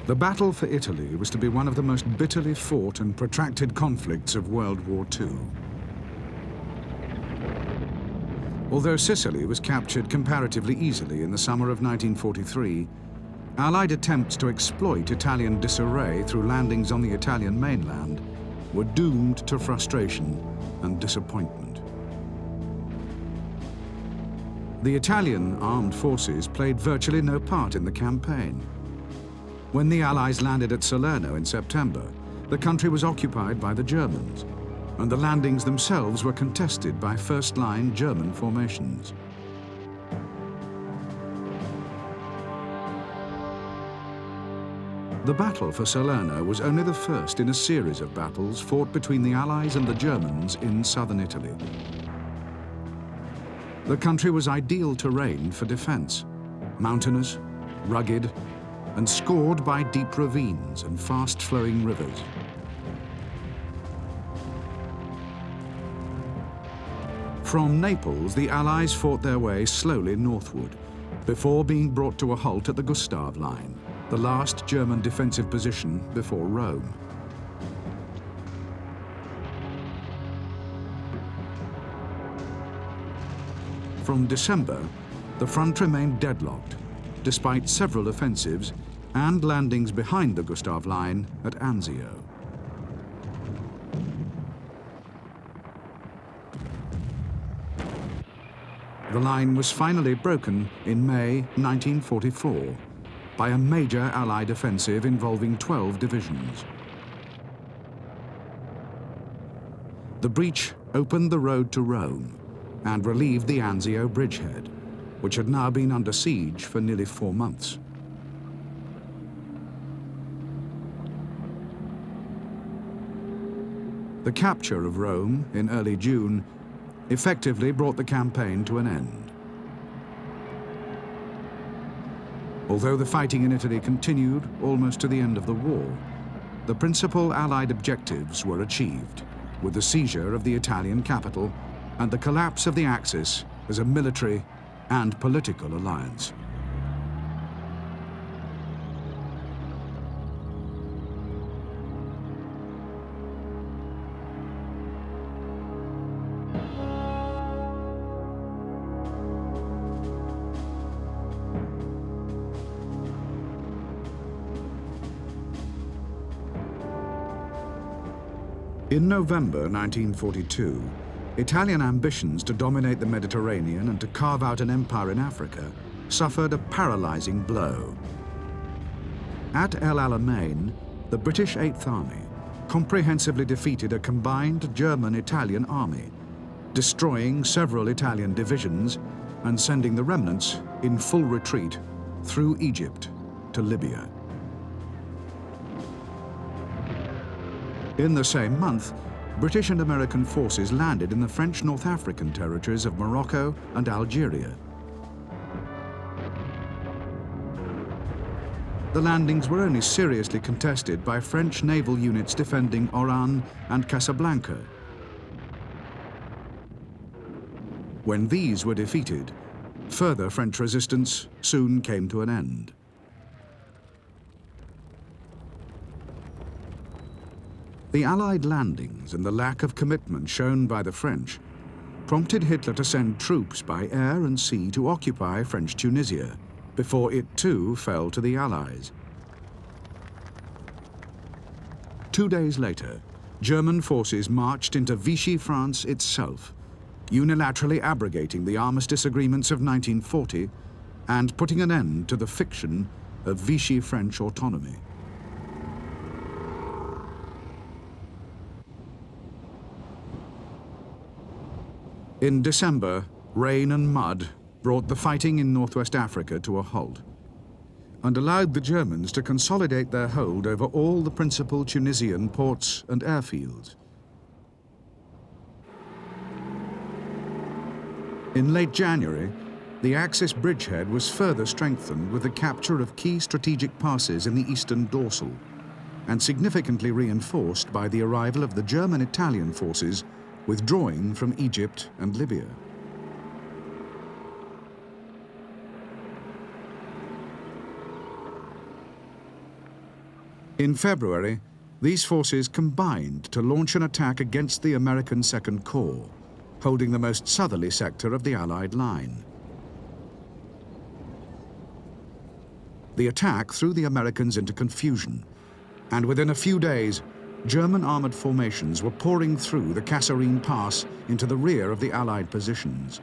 The battle for Italy was to be one of the most bitterly fought and protracted conflicts of World War II. Although Sicily was captured comparatively easily in the summer of 1943, Allied attempts to exploit Italian disarray through landings on the Italian mainland were doomed to frustration and disappointment. The Italian armed forces played virtually no part in the campaign. When the Allies landed at Salerno in September, the country was occupied by the Germans, and the landings themselves were contested by first-line German formations. The battle for Salerno was only the first in a series of battles fought between the Allies and the Germans in southern Italy. The country was ideal terrain for defense, mountainous, rugged, and scored by deep ravines and fast-flowing rivers. From Naples, the Allies fought their way slowly northward, before being brought to a halt at the Gustav Line, the last German defensive position before Rome. From December, the front remained deadlocked, despite several offensives and landings behind the Gustav Line at Anzio. The line was finally broken in May 1944 by a major Allied offensive involving 12 divisions. The breach opened the road to Rome and relieved the Anzio bridgehead, which had now been under siege for nearly 4 months. The capture of Rome in early June effectively brought the campaign to an end. Although the fighting in Italy continued almost to the end of the war, the principal Allied objectives were achieved, with the seizure of the Italian capital and the collapse of the Axis as a military and political alliance. In November 1942, Italian ambitions to dominate the Mediterranean and to carve out an empire in Africa suffered a paralyzing blow. At El Alamein, the British Eighth Army comprehensively defeated a combined German-Italian army, destroying several Italian divisions and sending the remnants in full retreat through Egypt to Libya. In the same month, British and American forces landed in the French North African territories of Morocco and Algeria. The landings were only seriously contested by French naval units defending Oran and Casablanca. When these were defeated, further French resistance soon came to an end. The Allied landings and the lack of commitment shown by the French prompted Hitler to send troops by air and sea to occupy French Tunisia, before it too fell to the Allies. 2 days later, German forces marched into Vichy France itself, unilaterally abrogating the armistice agreements of 1940 and putting an end to the fiction of Vichy French autonomy. In December, rain and mud brought the fighting in northwest Africa to a halt and allowed the Germans to consolidate their hold over all the principal Tunisian ports and airfields. In late January, the Axis bridgehead was further strengthened with the capture of key strategic passes in the eastern dorsal and significantly reinforced by the arrival of the German-Italian forces withdrawing from Egypt and Libya. In February, these forces combined to launch an attack against the American Second Corps, holding the most southerly sector of the Allied line. The attack threw the Americans into confusion, and within a few days, German armored formations were pouring through the Kasserine Pass into the rear of the Allied positions.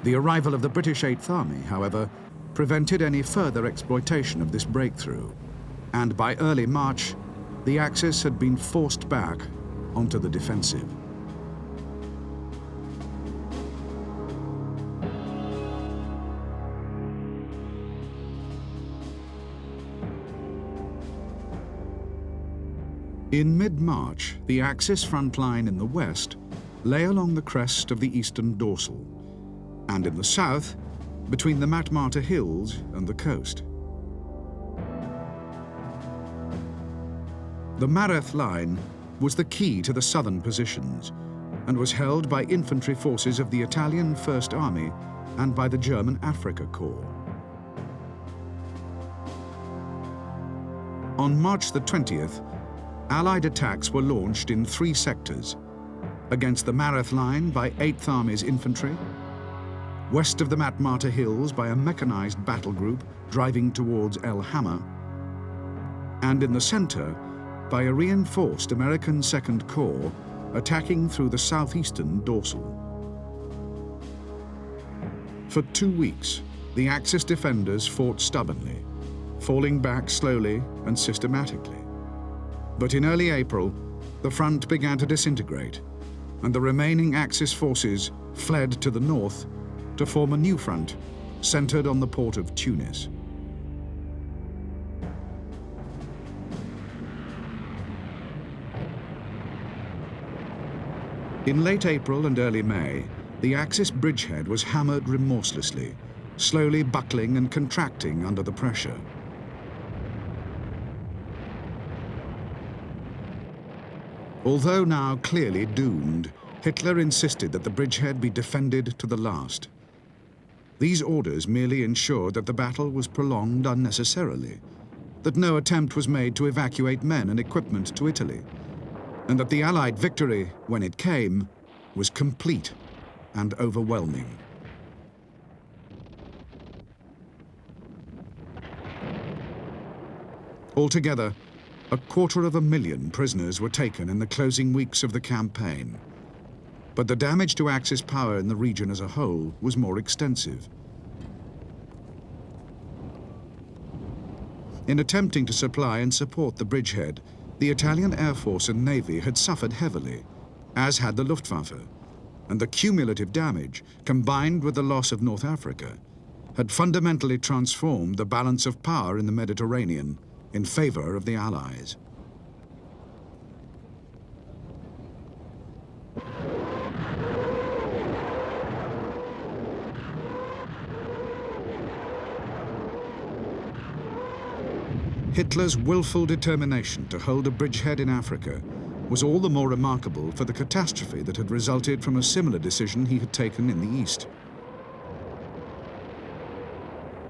The arrival of the British Eighth Army, however, prevented any further exploitation of this breakthrough, and by early March, the Axis had been forced back onto the defensive. In mid-March, the Axis front line in the west lay along the crest of the eastern dorsal, and in the south, between the Matmarta Hills and the coast. The Mareth line was the key to the southern positions and was held by infantry forces of the Italian First Army and by the German Afrika Corps. On March the 20th, Allied attacks were launched in 3 sectors: against the Mareth line by 8th Army's infantry, west of the Matmarta Hills by a mechanized battle group driving towards El Hamma, and in the center by a reinforced American Second Corps attacking through the southeastern dorsal. For 2 weeks, the Axis defenders fought stubbornly, falling back slowly and systematically. But in early April, the front began to disintegrate, and the remaining Axis forces fled to the north to form a new front centered on the port of Tunis. In late April and early May, the Axis bridgehead was hammered remorselessly, slowly buckling and contracting under the pressure. Although now clearly doomed, Hitler insisted that the bridgehead be defended to the last. These orders merely ensured that the battle was prolonged unnecessarily, that no attempt was made to evacuate men and equipment to Italy, and that the Allied victory, when it came, was complete and overwhelming. Altogether, 250,000 prisoners were taken in the closing weeks of the campaign. But the damage to Axis power in the region as a whole was more extensive. In attempting to supply and support the bridgehead, the Italian Air Force and Navy had suffered heavily, as had the Luftwaffe, and the cumulative damage, combined with the loss of North Africa, had fundamentally transformed the balance of power in the Mediterranean in favor of the Allies. Hitler's willful determination to hold a bridgehead in Africa was all the more remarkable for the catastrophe that had resulted from a similar decision he had taken in the East.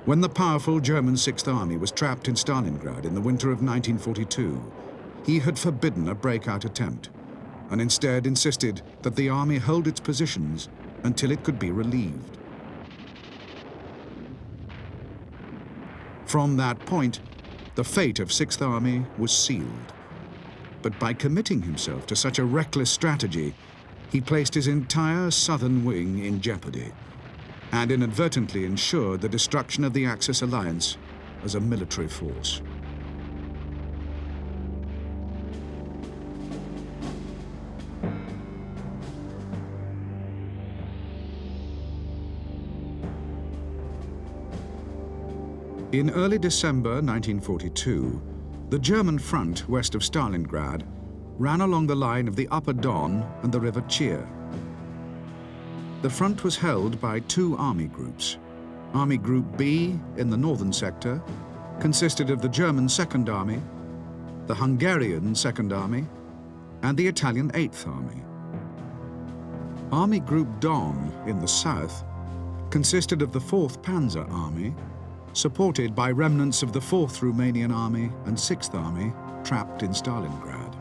When the powerful German Sixth Army was trapped in Stalingrad in the winter of 1942, he had forbidden a breakout attempt, and instead insisted that the army hold its positions until it could be relieved. From that point, the fate of Sixth Army was sealed. But by committing himself to such a reckless strategy, he placed his entire southern wing in jeopardy, and inadvertently ensured the destruction of the Axis alliance as a military force. In early December 1942, the German front west of Stalingrad ran along the line of the Upper Don and the River Chir. The front was held by 2 army groups. Army Group B in the northern sector consisted of the German Second Army, the Hungarian Second Army, and the Italian Eighth Army. Army Group Don in the south consisted of the 4th Panzer Army, supported by remnants of the 4th Romanian Army and 6th Army trapped in Stalingrad.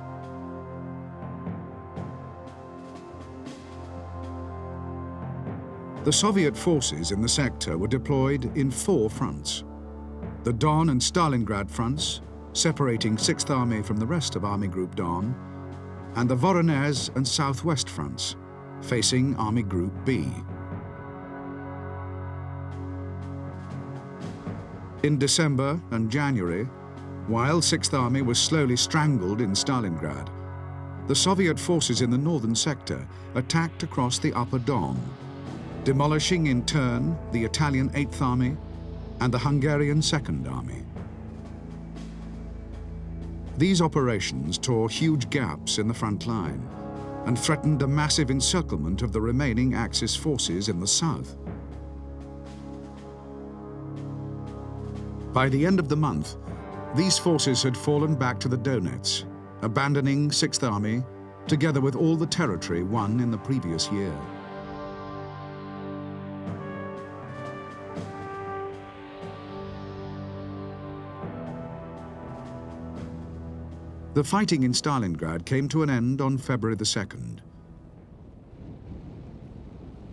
The Soviet forces in the sector were deployed in 4 fronts. The Don and Stalingrad fronts, separating 6th Army from the rest of Army Group Don, and the Voronezh and Southwest fronts, facing Army Group B. In December and January, while 6th Army was slowly strangled in Stalingrad, the Soviet forces in the northern sector attacked across the Upper Don, demolishing in turn the Italian 8th Army and the Hungarian 2nd Army. These operations tore huge gaps in the front line and threatened a massive encirclement of the remaining Axis forces in the south. By the end of the month, these forces had fallen back to the Donets, abandoning 6th Army together with all the territory won in the previous year. The fighting in Stalingrad came to an end on February the 2nd.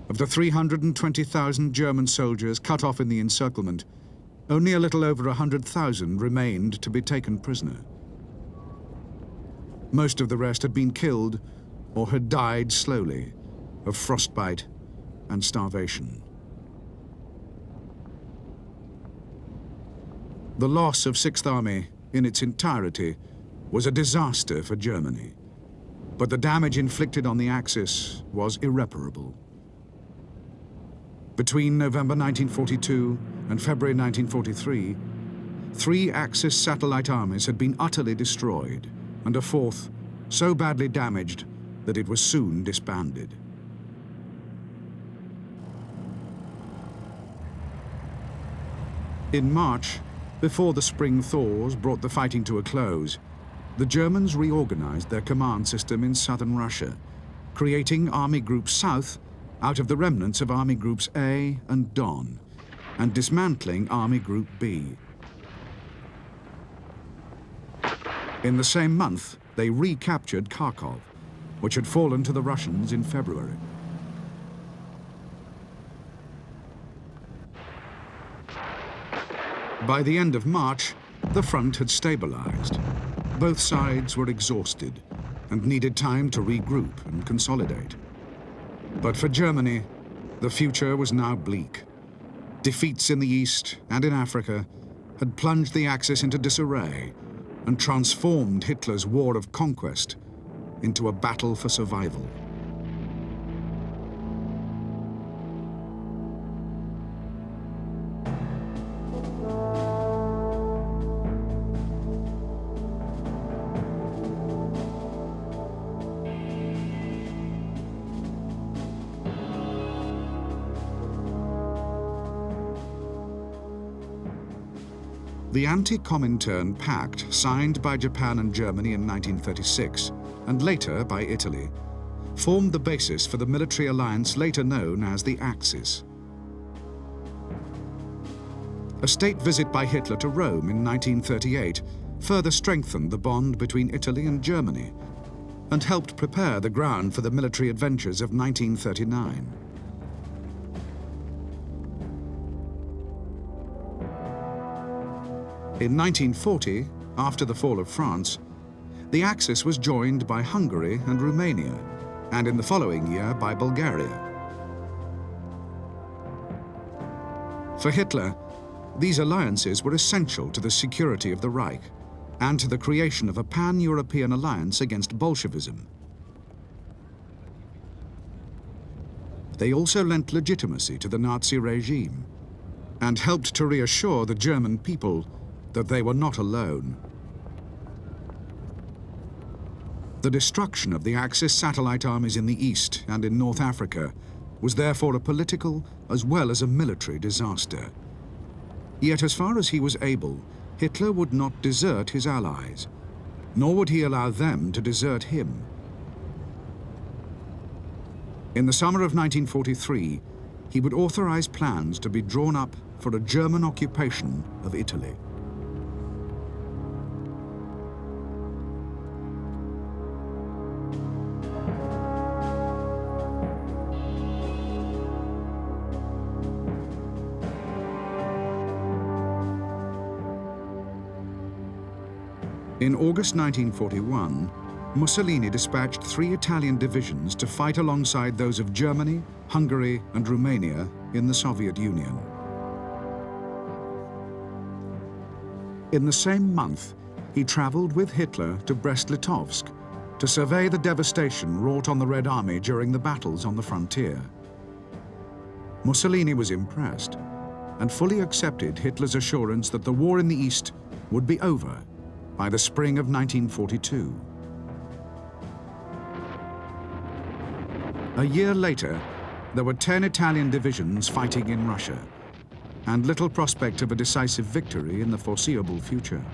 Of the 320,000 German soldiers cut off in the encirclement, only a little over 100,000 remained to be taken prisoner. Most of the rest had been killed or had died slowly of frostbite and starvation. The loss of 6th Army in its entirety was a disaster for Germany, but the damage inflicted on the Axis was irreparable. Between November 1942 and February 1943, 3 Axis satellite armies had been utterly destroyed, and a 4th so badly damaged that it was soon disbanded. In March, before the spring thaws brought the fighting to a close, the Germans reorganized their command system in southern Russia, creating Army Group South out of the remnants of Army Groups A and Don, and dismantling Army Group B. In the same month, they recaptured Kharkov, which had fallen to the Russians in February. By the end of March, the front had stabilized. Both sides were exhausted and needed time to regroup and consolidate. But for Germany, the future was now bleak. Defeats in the East and in Africa had plunged the Axis into disarray and transformed Hitler's war of conquest into a battle for survival. The Anti-Comintern Pact, signed by Japan and Germany in 1936, and later by Italy, formed the basis for the military alliance later known as the Axis. A state visit by Hitler to Rome in 1938 further strengthened the bond between Italy and Germany and helped prepare the ground for the military adventures of 1939. In 1940, after the fall of France, the Axis was joined by Hungary and Romania, and in the following year by Bulgaria. For Hitler, these alliances were essential to the security of the Reich and to the creation of a pan-European alliance against Bolshevism. They also lent legitimacy to the Nazi regime and helped to reassure the German people that they were not alone. The destruction of the Axis satellite armies in the East and in North Africa was therefore a political as well as a military disaster. Yet as far as he was able, Hitler would not desert his allies, nor would he allow them to desert him. In the summer of 1943, he would authorize plans to be drawn up for a German occupation of Italy. In August 1941, Mussolini dispatched 3 Italian divisions to fight alongside those of Germany, Hungary, and Romania in the Soviet Union. In the same month, he traveled with Hitler to Brest-Litovsk to survey the devastation wrought on the Red Army during the battles on the frontier. Mussolini was impressed and fully accepted Hitler's assurance that the war in the East would be over by the spring of 1942. A year later, there were 10 Italian divisions fighting in Russia, and little prospect of a decisive victory in the foreseeable future.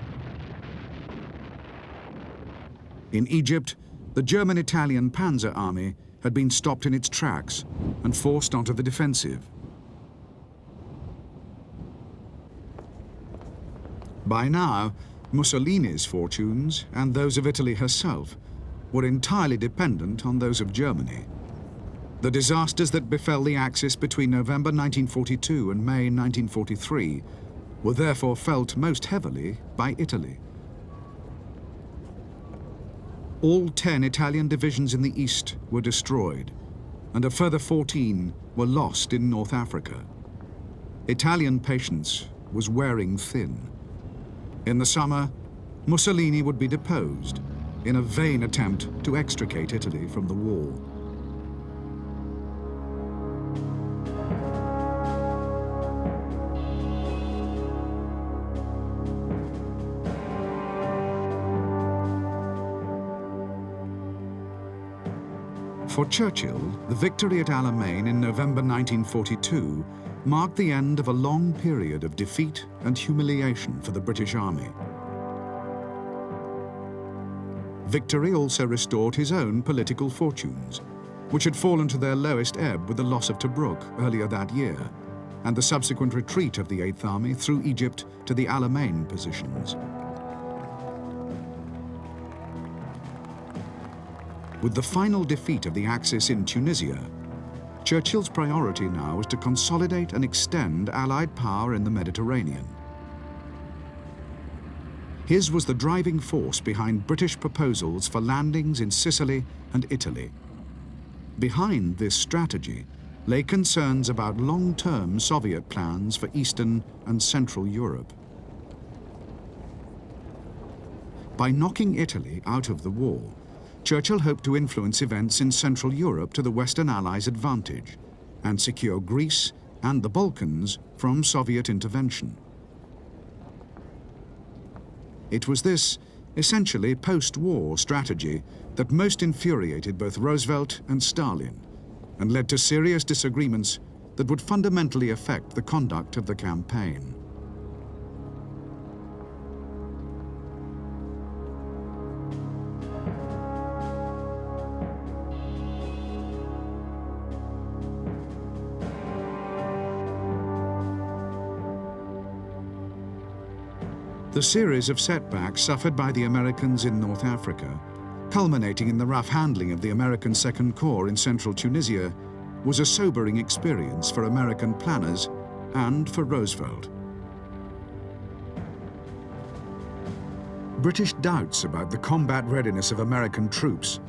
In Egypt, the German-Italian Panzer Army had been stopped in its tracks and forced onto the defensive. By now, Mussolini's fortunes and those of Italy herself were entirely dependent on those of Germany. The disasters that befell the Axis between November 1942 and May 1943 were therefore felt most heavily by Italy. All 10 Italian divisions in the east were destroyed, and a further 14 were lost in North Africa. Italian patience was wearing thin. In the summer, Mussolini would be deposed in a vain attempt to extricate Italy from the war. For Churchill, the victory at Alamein in November 1942 marked the end of a long period of defeat and humiliation for the British Army. Victory also restored his own political fortunes, which had fallen to their lowest ebb with the loss of Tobruk earlier that year, and the subsequent retreat of the Eighth Army through Egypt to the Alamein positions. With the final defeat of the Axis in Tunisia, Churchill's priority now was to consolidate and extend Allied power in the Mediterranean. His was the driving force behind British proposals for landings in Sicily and Italy. Behind this strategy lay concerns about long-term Soviet plans for Eastern and Central Europe. By knocking Italy out of the war, Churchill hoped to influence events in Central Europe to the Western Allies' advantage and secure Greece and the Balkans from Soviet intervention. It was this, essentially post-war strategy that most infuriated both Roosevelt and Stalin and led to serious disagreements that would fundamentally affect the conduct of the campaign. The series of setbacks suffered by the Americans in North Africa, culminating in the rough handling of the American Second Corps in central Tunisia, was a sobering experience for American planners and for Roosevelt. British doubts about the combat readiness of American troops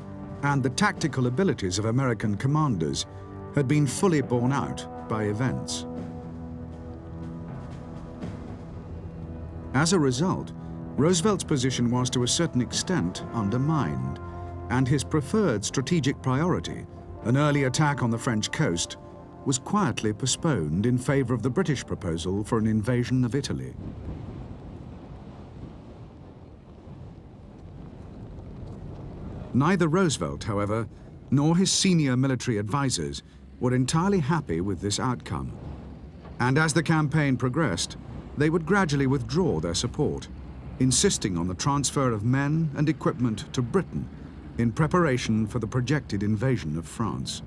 and the tactical abilities of American commanders had been fully borne out by events. As a result, Roosevelt's position was to a certain extent undermined, and his preferred strategic priority, an early attack on the French coast, was quietly postponed in favor of the British proposal for an invasion of Italy. Neither Roosevelt, however, nor his senior military advisors were entirely happy with this outcome, and as the campaign progressed, they would gradually withdraw their support, insisting on the transfer of men and equipment to Britain in preparation for the projected invasion of France.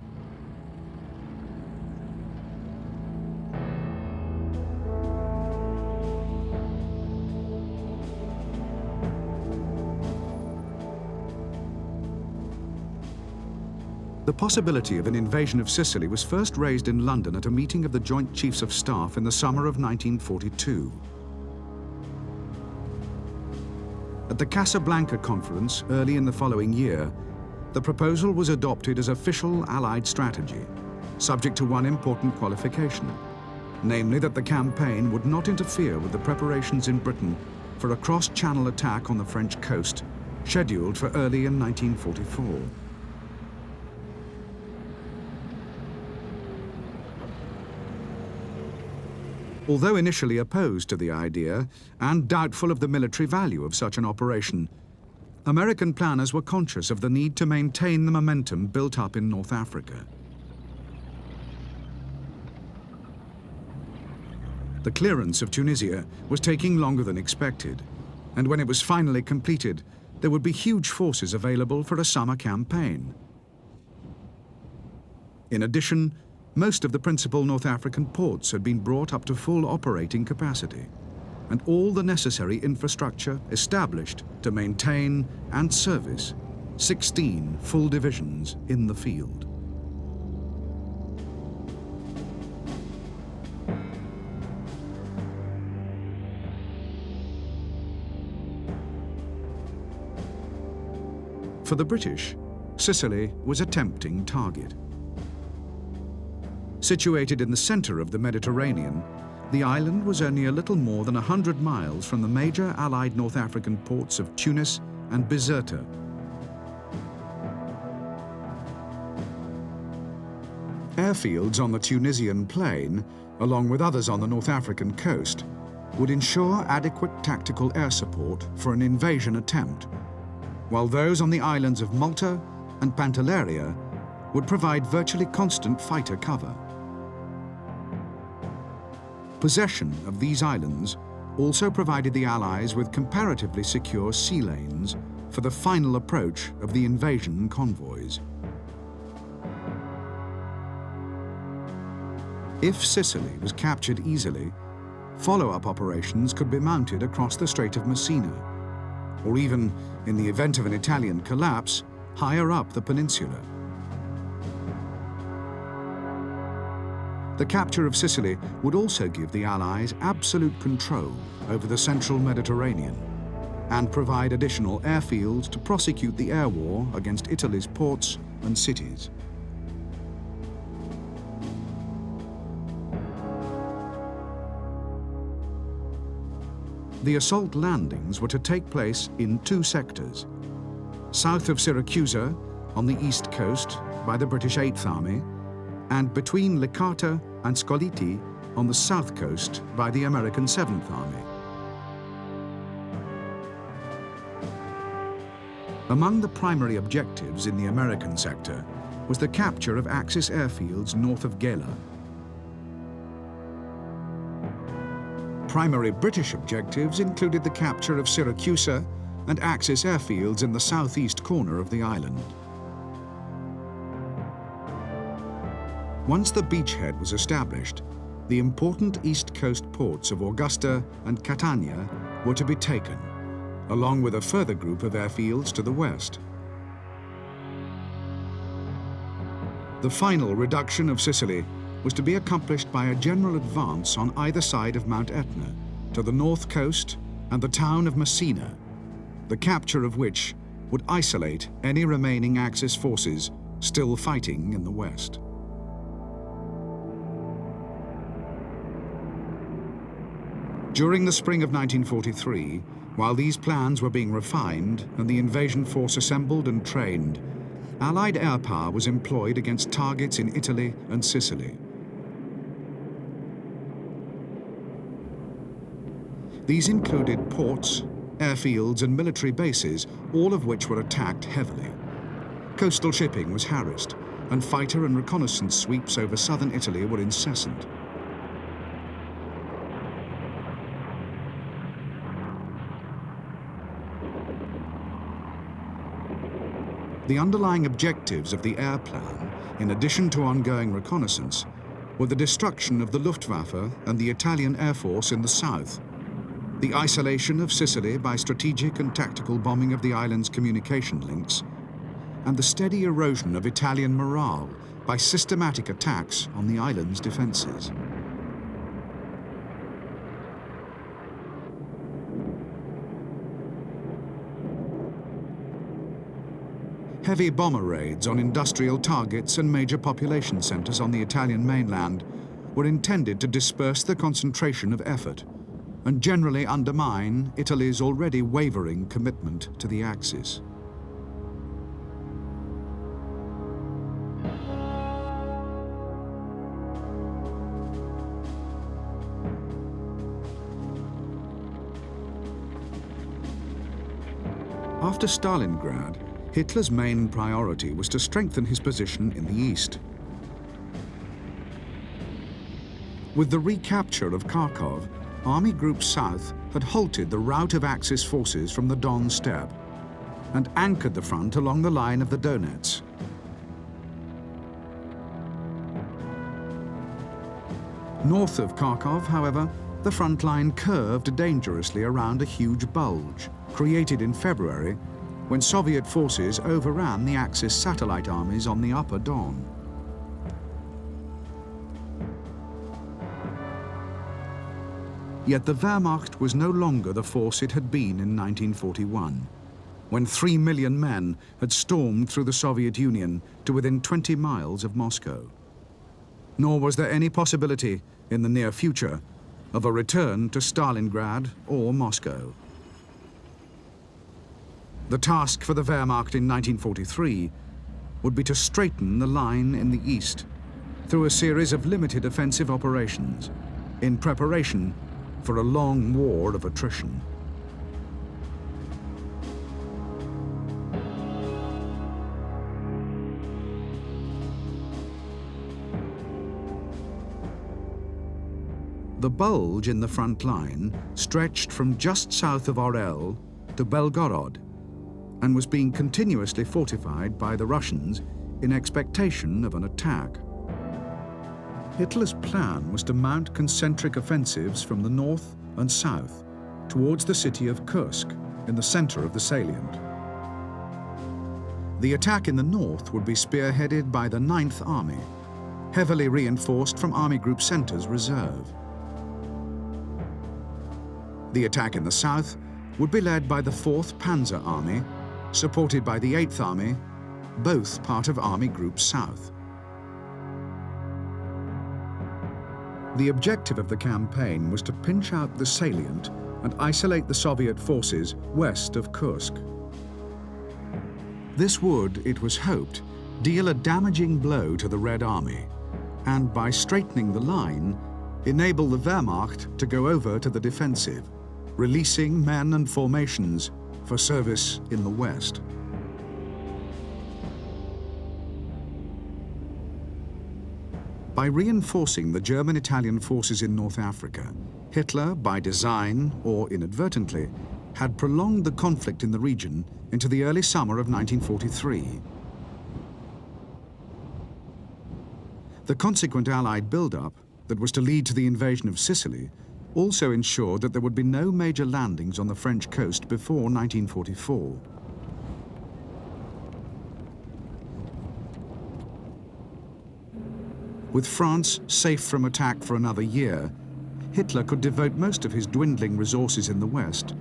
The possibility of an invasion of Sicily was first raised in London at a meeting of the Joint Chiefs of Staff in the summer of 1942. At the Casablanca Conference early in the following year, the proposal was adopted as official Allied strategy, subject to one important qualification, namely that the campaign would not interfere with the preparations in Britain for a cross-channel attack on the French coast, scheduled for early in 1944. Although initially opposed to the idea and doubtful of the military value of such an operation, American planners were conscious of the need to maintain the momentum built up in North Africa. The clearance of Tunisia was taking longer than expected, and when it was finally completed, there would be huge forces available for a summer campaign. In addition, most of the principal North African ports had been brought up to full operating capacity, and all the necessary infrastructure established to maintain and service 16 full divisions in the field. For the British, Sicily was a tempting target. Situated in the center of the Mediterranean, the island was only a little more than 100 miles from the major Allied North African ports of Tunis and Bizerta. Airfields on the Tunisian plain, along with others on the North African coast, would ensure adequate tactical air support for an invasion attempt, while those on the islands of Malta and Pantelleria would provide virtually constant fighter cover. Possession of these islands also provided the Allies with comparatively secure sea lanes for the final approach of the invasion convoys. If Sicily was captured easily, follow-up operations could be mounted across the Strait of Messina, or even, in the event of an Italian collapse, higher up the peninsula. The capture of Sicily would also give the Allies absolute control over the central Mediterranean and provide additional airfields to prosecute the air war against Italy's ports and cities. The assault landings were to take place in two sectors: south of Syracuse, on the east coast, by the British 8th Army, and between Licata and Scoliti on the south coast by the American 7th Army. Among the primary objectives in the American sector was the capture of Axis airfields north of Gela. Primary British objectives included the capture of Syracuse and Axis airfields in the southeast corner of the island. Once the beachhead was established, the important east coast ports of Augusta and Catania were to be taken, along with a further group of airfields to the west. The final reduction of Sicily was to be accomplished by a general advance on either side of Mount Etna, to the north coast and the town of Messina, the capture of which would isolate any remaining Axis forces still fighting in the west. During the spring of 1943, while these plans were being refined and the invasion force assembled and trained, Allied air power was employed against targets in Italy and Sicily. These included ports, airfields and military bases, all of which were attacked heavily. Coastal shipping was harassed, and fighter and reconnaissance sweeps over southern Italy were incessant. The underlying objectives of the air plan, in addition to ongoing reconnaissance, were the destruction of the Luftwaffe and the Italian Air Force in the south, the isolation of Sicily by strategic and tactical bombing of the island's communication links, and the steady erosion of Italian morale by systematic attacks on the island's defences. Heavy bomber raids on industrial targets and major population centres on the Italian mainland were intended to disperse the concentration of effort and generally undermine Italy's already wavering commitment to the Axis. After Stalingrad, Hitler's main priority was to strengthen his position in the east. With the recapture of Kharkov, Army Group South had halted the rout of Axis forces from the Don steppe and anchored the front along the line of the Donets. North of Kharkov, however, the front line curved dangerously around a huge bulge, created in February when Soviet forces overran the Axis satellite armies on the upper Don. Yet the Wehrmacht was no longer the force it had been in 1941, when 3 million men had stormed through the Soviet Union to within 20 miles of Moscow. Nor was there any possibility, in the near future, of a return to Stalingrad or Moscow. The task for the Wehrmacht in 1943 would be to straighten the line in the east through a series of limited offensive operations in preparation for a long war of attrition. The bulge in the front line stretched from just south of Orel to Belgorod and was being continuously fortified by the Russians in expectation of an attack. Hitler's plan was to mount concentric offensives from the north and south towards the city of Kursk in the center of the salient. The attack in the north would be spearheaded by the 9th Army, heavily reinforced from Army Group Center's reserve. The attack in the south would be led by the 4th Panzer Army, supported by the 8th Army, both part of Army Group South. The objective of the campaign was to pinch out the salient and isolate the Soviet forces west of Kursk. This would, it was hoped, deal a damaging blow to the Red Army, and by straightening the line, enable the Wehrmacht to go over to the defensive, releasing men and formations for service in the West. By reinforcing the German-Italian forces in North Africa, Hitler, by design or inadvertently, had prolonged the conflict in the region into the early summer of 1943. The consequent Allied build-up that was to lead to the invasion of Sicily also ensured that there would be no major landings on the French coast before 1944. With France safe from attack for another year, Hitler could devote most of his dwindling resources in the West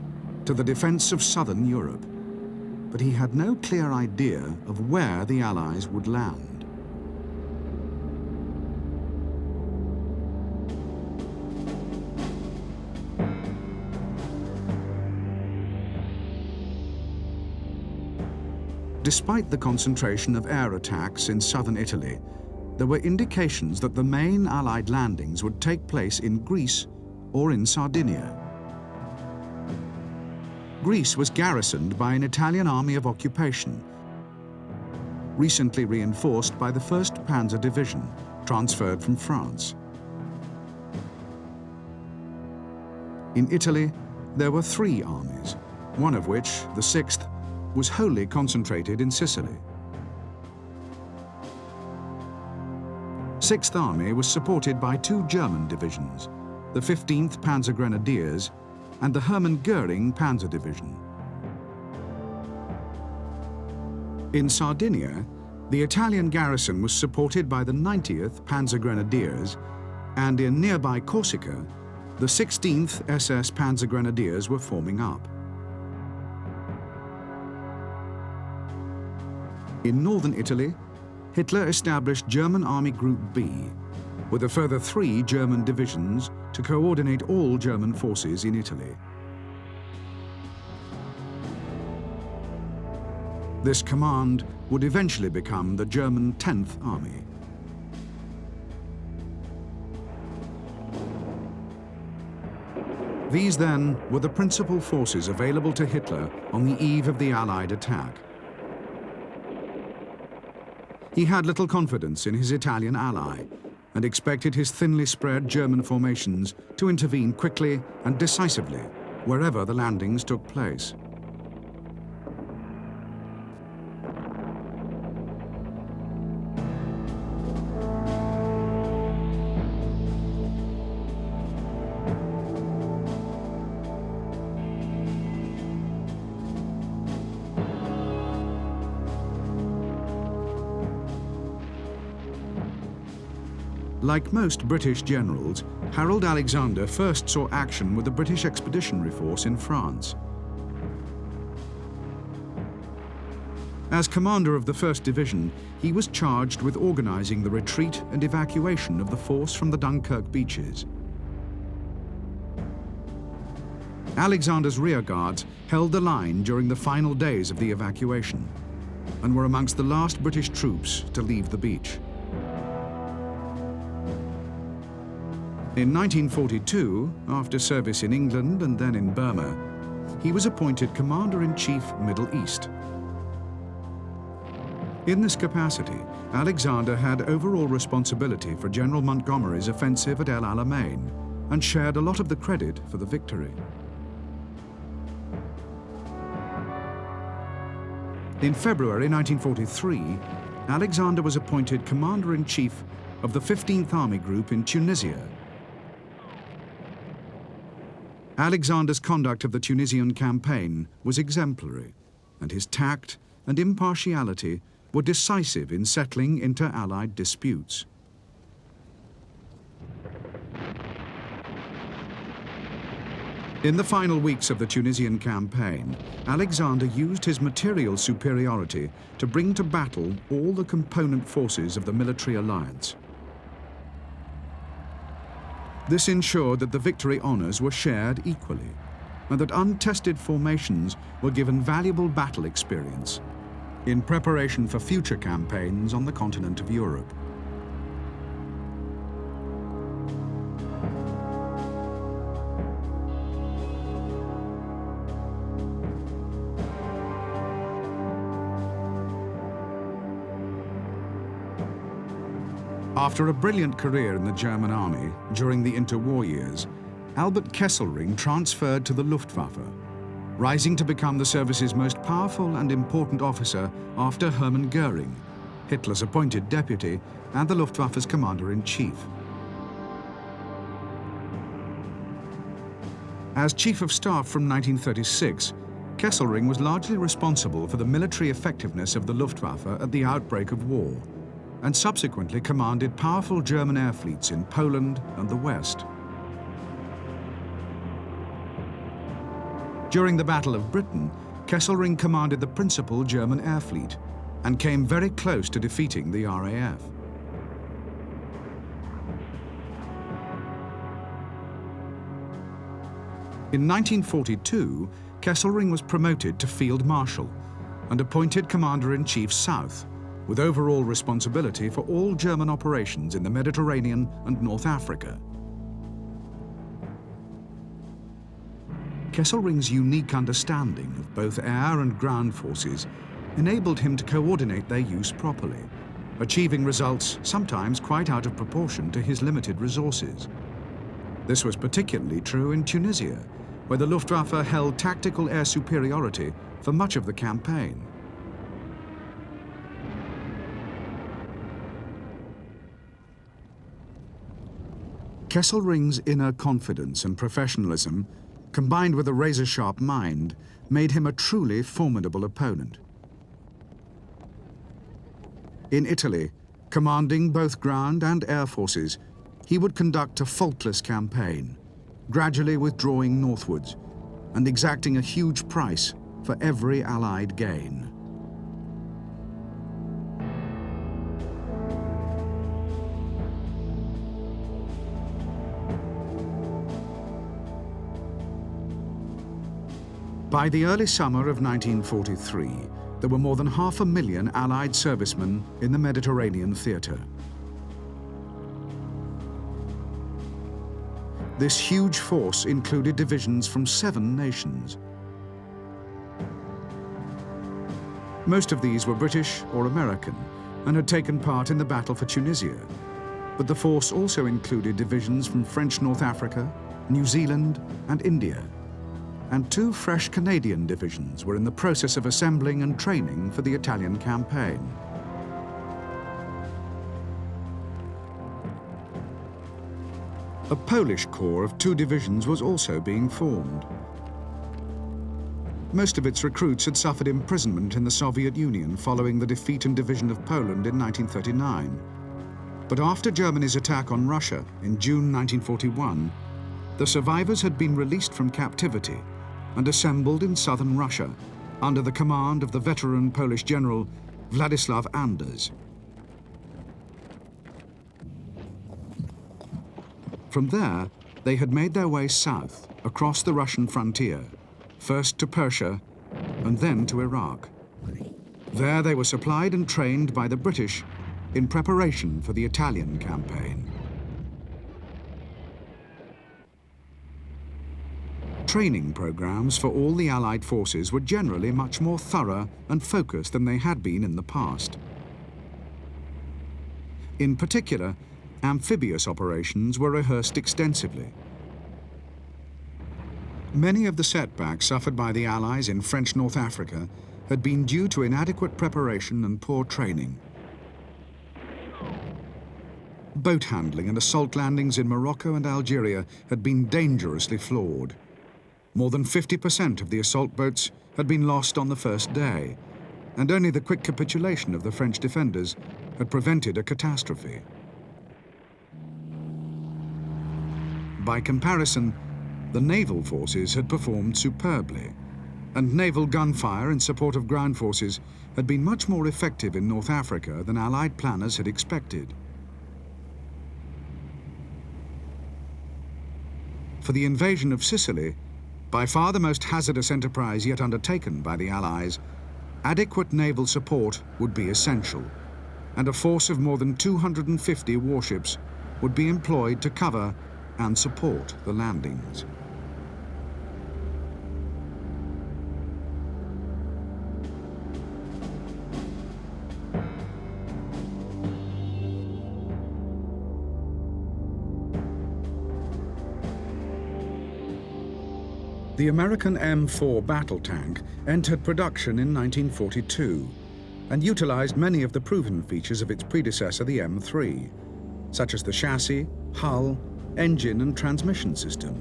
to the defense of southern Europe. But he had no clear idea of where the Allies would land. Despite the concentration of air attacks in southern Italy, there were indications that the main Allied landings would take place in Greece or in Sardinia. Greece was garrisoned by an Italian army of occupation, recently reinforced by the 1st Panzer Division, transferred from France. In Italy, there were 3 armies, one of which, the 6th, was wholly concentrated in Sicily. 6th Army was supported by 2 German divisions, the 15th Panzer Grenadiers and the Hermann Göring Panzer Division. In Sardinia, the Italian garrison was supported by the 90th Panzer Grenadiers, and in nearby Corsica, the 16th SS Panzer Grenadiers were forming up. In northern Italy, Hitler established German Army Group B, with a further 3 German divisions to coordinate all German forces in Italy. This command would eventually become the German 10th Army. These then were the principal forces available to Hitler on the eve of the Allied attack. He had little confidence in his Italian ally and expected his thinly spread German formations to intervene quickly and decisively wherever the landings took place. Like most British generals, Harold Alexander first saw action with the British Expeditionary Force in France. As commander of the 1st Division, he was charged with organizing the retreat and evacuation of the force from the Dunkirk beaches. Alexander's rearguards held the line during the final days of the evacuation and were amongst the last British troops to leave the beach. In 1942, after service in England and then in Burma, he was appointed Commander-in-Chief, Middle East. In this capacity, Alexander had overall responsibility for General Montgomery's offensive at El Alamein and shared a lot of the credit for the victory. In February 1943, Alexander was appointed Commander-in-Chief of the 15th Army Group in Tunisia. Alexander's conduct of the Tunisian campaign was exemplary, and his tact and impartiality were decisive in settling inter-Allied disputes. In the final weeks of the Tunisian campaign, Alexander used his material superiority to bring to battle all the component forces of the military alliance. This ensured that the victory honors were shared equally, and that untested formations were given valuable battle experience in preparation for future campaigns on the continent of Europe. After a brilliant career in the German army during the interwar years, Albert Kesselring transferred to the Luftwaffe, rising to become the service's most powerful and important officer after Hermann Göring, Hitler's appointed deputy and the Luftwaffe's commander-in-chief. As Chief of Staff from 1936, Kesselring was largely responsible for the military effectiveness of the Luftwaffe at the outbreak of war, and subsequently commanded powerful German air fleets in Poland and the West. During the Battle of Britain, Kesselring commanded the principal German air fleet and came very close to defeating the RAF. In 1942, Kesselring was promoted to Field Marshal and appointed Commander-in-Chief South, with overall responsibility for all German operations in the Mediterranean and North Africa. Kesselring's unique understanding of both air and ground forces enabled him to coordinate their use properly, achieving results sometimes quite out of proportion to his limited resources. This was particularly true in Tunisia, where the Luftwaffe held tactical air superiority for much of the campaign. Kesselring's inner confidence and professionalism, combined with a razor-sharp mind, made him a truly formidable opponent. In Italy, commanding both ground and air forces, he would conduct a faultless campaign, gradually withdrawing northwards and exacting a huge price for every Allied gain. By the early summer of 1943, there were more than 500,000 Allied servicemen in the Mediterranean theatre. This huge force included divisions from 7 nations. Most of these were British or American and had taken part in the battle for Tunisia, but the force also included divisions from French North Africa, New Zealand and India. And 2 fresh Canadian divisions were in the process of assembling and training for the Italian campaign. A Polish corps of 2 divisions was also being formed. Most of its recruits had suffered imprisonment in the Soviet Union following the defeat and division of Poland in 1939. But after Germany's attack on Russia in June 1941, the survivors had been released from captivity and assembled in southern Russia under the command of the veteran Polish general Władysław Anders. From there, they had made their way south across the Russian frontier, first to Persia and then to Iraq. There they were supplied and trained by the British in preparation for the Italian campaign. Training programs for all the Allied forces were generally much more thorough and focused than they had been in the past. In particular, amphibious operations were rehearsed extensively. Many of the setbacks suffered by the Allies in French North Africa had been due to inadequate preparation and poor training. Boat handling and assault landings in Morocco and Algeria had been dangerously flawed. More than 50% of the assault boats had been lost on the first day, and only the quick capitulation of the French defenders had prevented a catastrophe. By comparison, the naval forces had performed superbly, and naval gunfire in support of ground forces had been much more effective in North Africa than Allied planners had expected. For the invasion of Sicily, by far the most hazardous enterprise yet undertaken by the Allies, adequate naval support would be essential, and a force of more than 250 warships would be employed to cover and support the landings. The American M4 battle tank entered production in 1942 and utilized many of the proven features of its predecessor, the M3, such as the chassis, hull, engine and transmission system.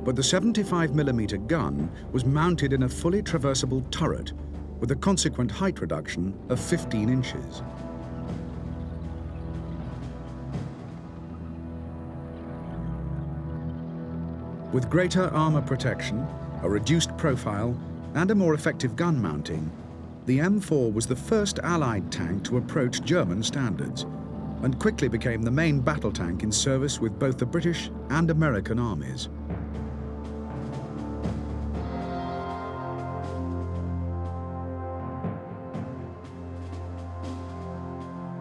But the 75mm gun was mounted in a fully traversable turret with a consequent height reduction of 15 inches. With greater armor protection, a reduced profile, and a more effective gun mounting, the M4 was the first Allied tank to approach German standards, and quickly became the main battle tank in service with both the British and American armies.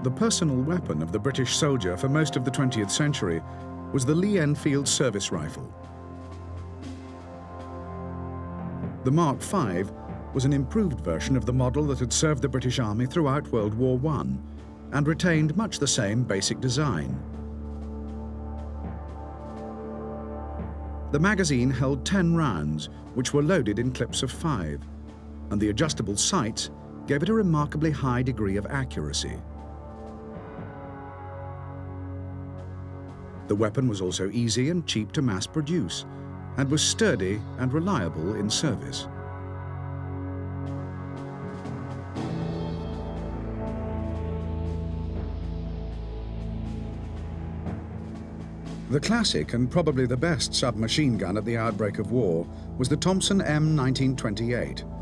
The personal weapon of the British soldier for most of the 20th century was the Lee Enfield service rifle. The Mark V was an improved version of the model that had served the British Army throughout World War I and retained much the same basic design. The magazine held 10 rounds, which were loaded in clips of 5, and the adjustable sights gave it a remarkably high degree of accuracy. The weapon was also easy and cheap to mass produce, and was sturdy and reliable in service. The classic and probably the best submachine gun at the outbreak of war was the Thompson M1928.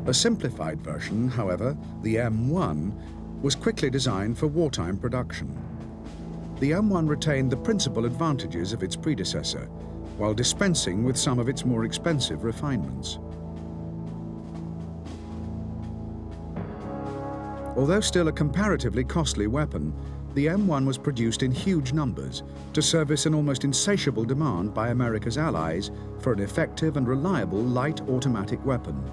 A simplified version, however, the M1, was quickly designed for wartime production. The M1 retained the principal advantages of its predecessor, while dispensing with some of its more expensive refinements. Although still a comparatively costly weapon, the M1 was produced in huge numbers to service an almost insatiable demand by America's allies for an effective and reliable light automatic weapon.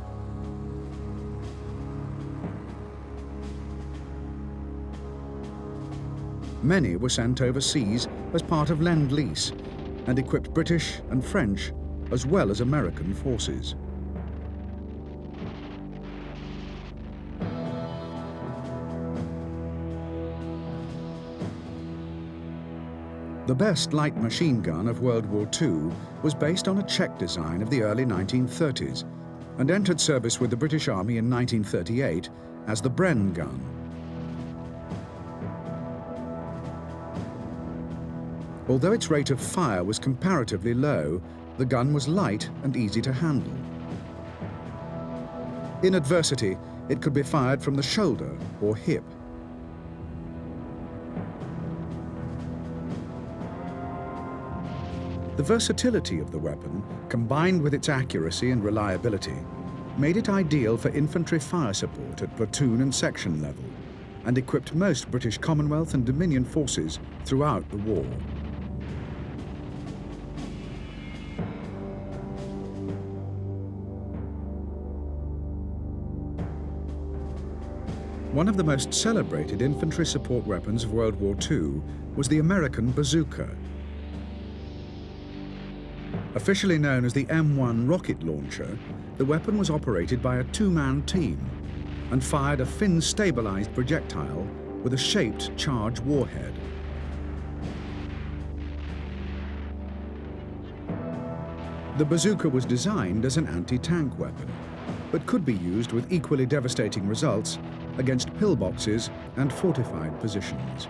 Many were sent overseas as part of Lend-Lease and equipped British and French as well as American forces. The best light machine gun of World War II was based on a Czech design of the early 1930s and entered service with the British Army in 1938 as the Bren gun. Although its rate of fire was comparatively low, the gun was light and easy to handle. In adversity, it could be fired from the shoulder or hip. The versatility of the weapon, combined with its accuracy and reliability, made it ideal for infantry fire support at platoon and section level, and equipped most British Commonwealth and Dominion forces throughout the war. One of the most celebrated infantry support weapons of World War II was the American bazooka. Officially known as the M1 rocket launcher, the weapon was operated by a two-man team and fired a fin-stabilized projectile with a shaped charge warhead. The bazooka was designed as an anti-tank weapon, but could be used with equally devastating results against pillboxes and fortified positions.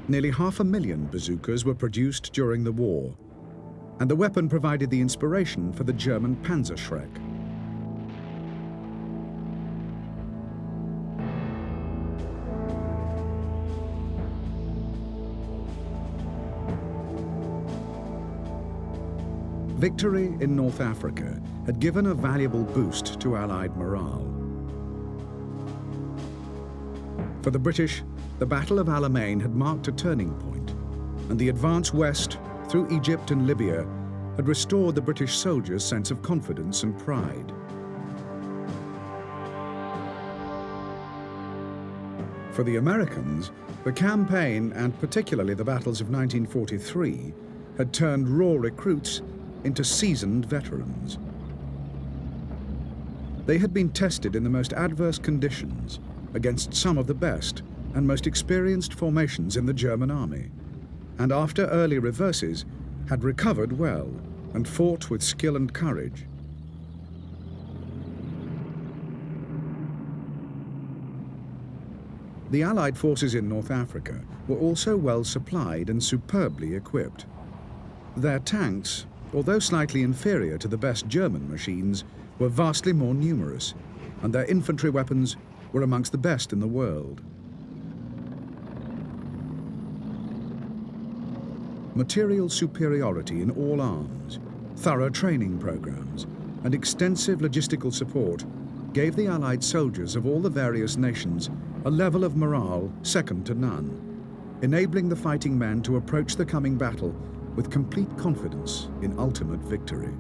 Nearly 500,000 bazookas were produced during the war, and the weapon provided the inspiration for the German Panzerschreck. Victory in North Africa had given a valuable boost to Allied morale. For the British, the Battle of Alamein had marked a turning point, and the advance west through Egypt and Libya had restored the British soldiers' sense of confidence and pride. For the Americans, the campaign, and particularly the battles of 1943, had turned raw recruits into seasoned veterans. They had been tested in the most adverse conditions against some of the best and most experienced formations in the German army, and after early reverses, had recovered well and fought with skill and courage. The Allied forces in North Africa were also well supplied and superbly equipped. Their tanks, although slightly inferior to the best German machines, were vastly more numerous, and their infantry weapons were amongst the best in the world. Material superiority in all arms, thorough training programs, and extensive logistical support gave the Allied soldiers of all the various nations a level of morale second to none, enabling the fighting men to approach the coming battle with complete confidence in ultimate victory.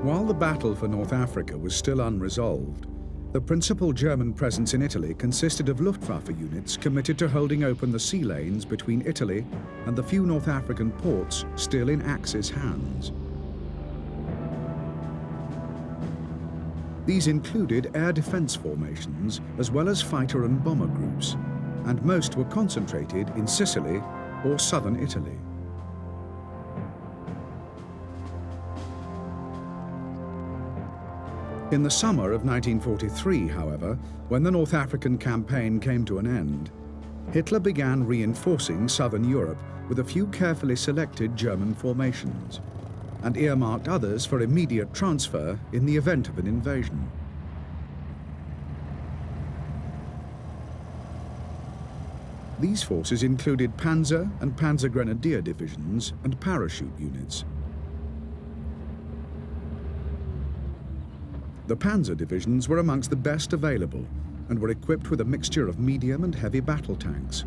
While the battle for North Africa was still unresolved, the principal German presence in Italy consisted of Luftwaffe units committed to holding open the sea lanes between Italy and the few North African ports still in Axis hands. These included air defense formations as well as fighter and bomber groups, and most were concentrated in Sicily or southern Italy. In the summer of 1943, however, when the North African campaign came to an end, Hitler began reinforcing southern Europe with a few carefully selected German formations, and earmarked others for immediate transfer in the event of an invasion. These forces included Panzer and Panzergrenadier divisions and parachute units. The Panzer divisions were amongst the best available and were equipped with a mixture of medium and heavy battle tanks.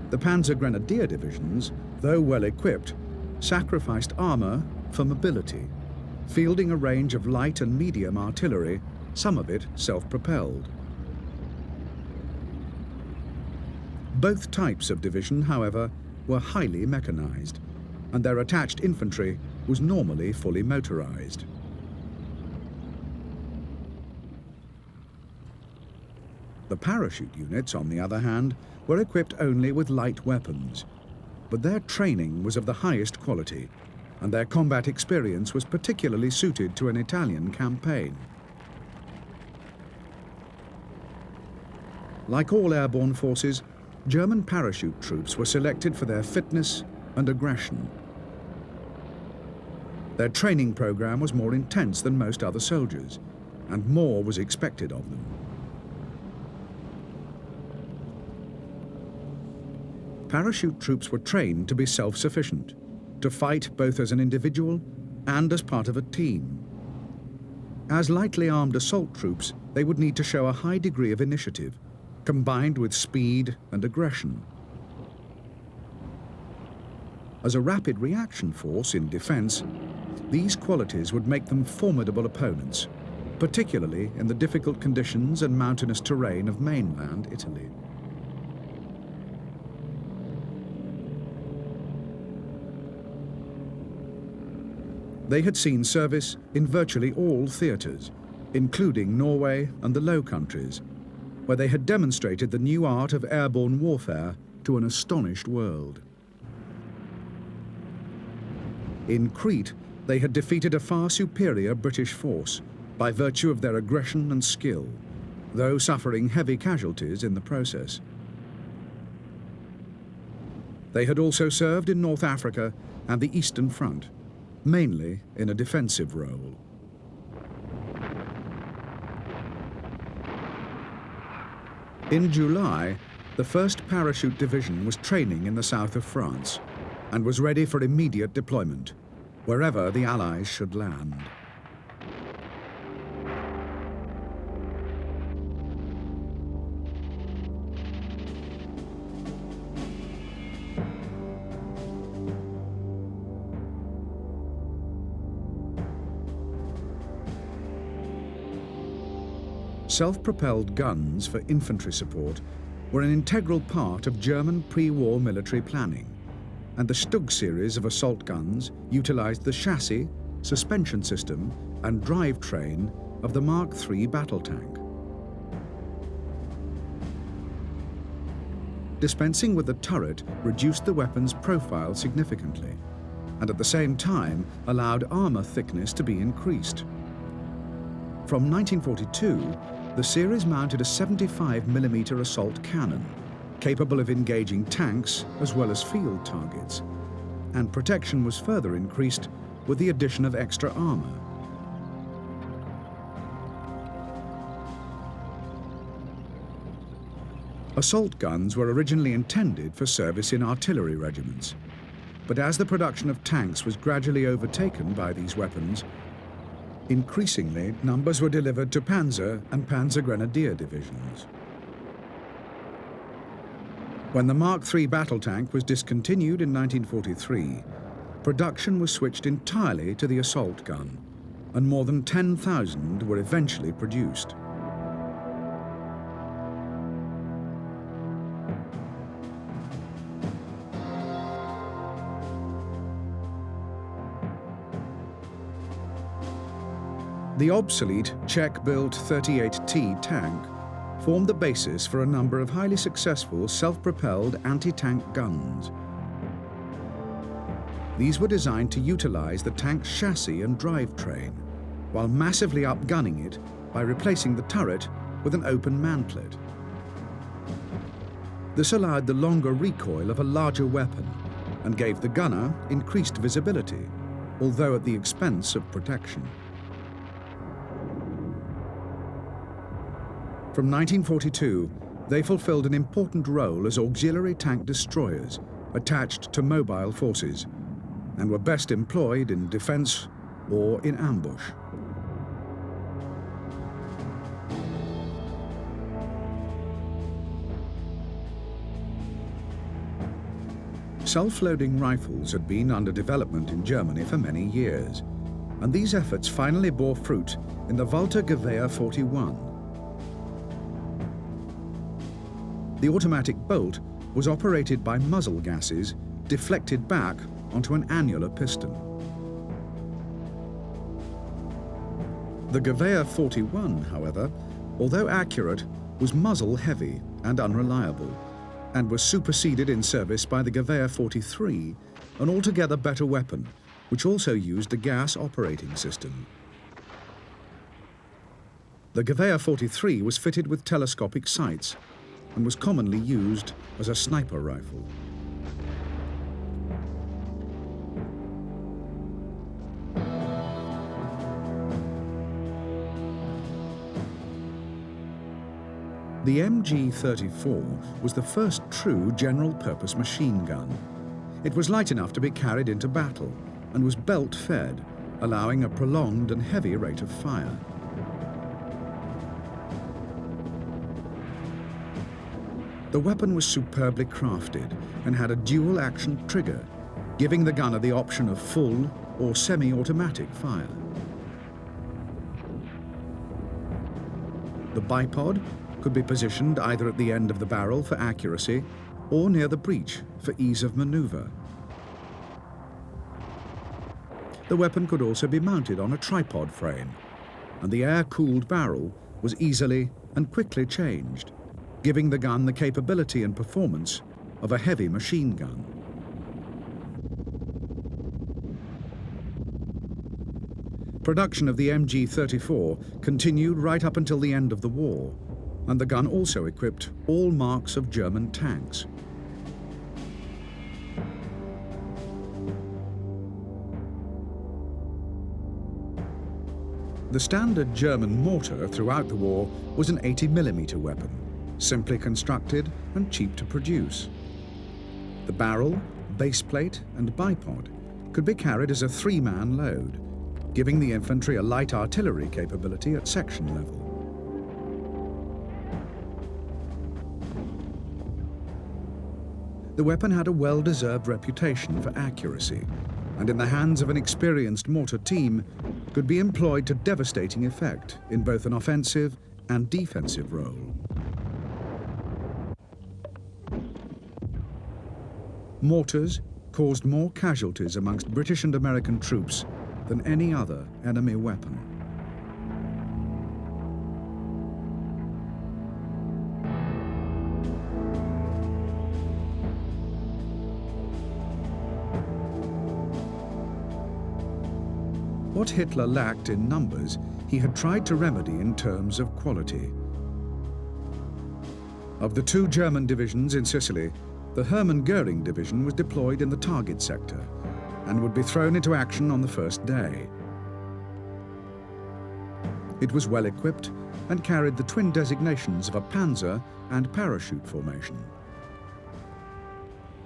The Panzergrenadier divisions, though well equipped, sacrificed armour for mobility, fielding a range of light and medium artillery, some of it self-propelled. Both types of division, however, were highly mechanized, and their attached infantry was normally fully motorized. The parachute units, on the other hand, were equipped only with light weapons, but their training was of the highest quality, and their combat experience was particularly suited to an Italian campaign. Like all airborne forces, German parachute troops were selected for their fitness and aggression. Their training program was more intense than most other soldiers, and more was expected of them. Parachute troops were trained to be self-sufficient, to fight both as an individual and as part of a team. As lightly armed assault troops, they would need to show a high degree of initiative, combined with speed and aggression. As a rapid reaction force in defense, these qualities would make them formidable opponents, particularly in the difficult conditions and mountainous terrain of mainland Italy. They had seen service in virtually all theatres, including Norway and the Low Countries, where they had demonstrated the new art of airborne warfare to an astonished world. In Crete, they had defeated a far superior British force by virtue of their aggression and skill, though suffering heavy casualties in the process. They had also served in North Africa and the Eastern Front, mainly in a defensive role. In July, the 1st Parachute Division was training in the south of France and was ready for immediate deployment, wherever the Allies should land. Self-propelled guns for infantry support were an integral part of German pre-war military planning, and the Stug series of assault guns utilized the chassis, suspension system, and drivetrain of the Mark III battle tank. Dispensing with the turret reduced the weapon's profile significantly, and at the same time allowed armor thickness to be increased. From 1942, the series mounted a 75mm assault cannon, capable of engaging tanks as well as field targets, and protection was further increased with the addition of extra armor. Assault guns were originally intended for service in artillery regiments, but as the production of tanks was gradually overtaken by these weapons, increasingly, numbers were delivered to Panzer and Panzergrenadier divisions. When the Mark III battle tank was discontinued in 1943, production was switched entirely to the assault gun, and more than 10,000 were eventually produced. The obsolete Czech-built 38T tank formed the basis for a number of highly successful self-propelled anti-tank guns. These were designed to utilize the tank's chassis and drivetrain, while massively outgunning it by replacing the turret with an open mantlet. This allowed the longer recoil of a larger weapon and gave the gunner increased visibility, although at the expense of protection. From 1942, they fulfilled an important role as auxiliary tank destroyers attached to mobile forces and were best employed in defense or in ambush. Self-loading rifles had been under development in Germany for many years, and these efforts finally bore fruit in the Walter Gewehr 41. The automatic bolt was operated by muzzle gases deflected back onto an annular piston. The Gewehr 41, however, although accurate, was muzzle-heavy and unreliable, and was superseded in service by the Gewehr 43, an altogether better weapon, which also used a gas operating system. The Gewehr 43 was fitted with telescopic sights and was commonly used as a sniper rifle. The MG-34 was the first true general-purpose machine gun. It was light enough to be carried into battle and was belt-fed, allowing a prolonged and heavy rate of fire. The weapon was superbly crafted and had a dual-action trigger, giving the gunner the option of full or semi-automatic fire. The bipod could be positioned either at the end of the barrel for accuracy or near the breech for ease of maneuver. The weapon could also be mounted on a tripod frame, and the air-cooled barrel was easily and quickly changed, giving the gun the capability and performance of a heavy machine gun. Production of the MG-34 continued right up until the end of the war, and the gun also equipped all marks of German tanks. The standard German mortar throughout the war was an 80mm weapon, simply constructed and cheap to produce. The barrel, baseplate, and bipod could be carried as a three-man load, giving the infantry a light artillery capability at section level. The weapon had a well-deserved reputation for accuracy, and in the hands of an experienced mortar team, could be employed to devastating effect in both an offensive and defensive role. Mortars caused more casualties amongst British and American troops than any other enemy weapon. What Hitler lacked in numbers, he had tried to remedy in terms of quality. Of the two German divisions in Sicily, the Hermann Göring division was deployed in the target sector and would be thrown into action on the first day. It was well equipped and carried the twin designations of a panzer and parachute formation.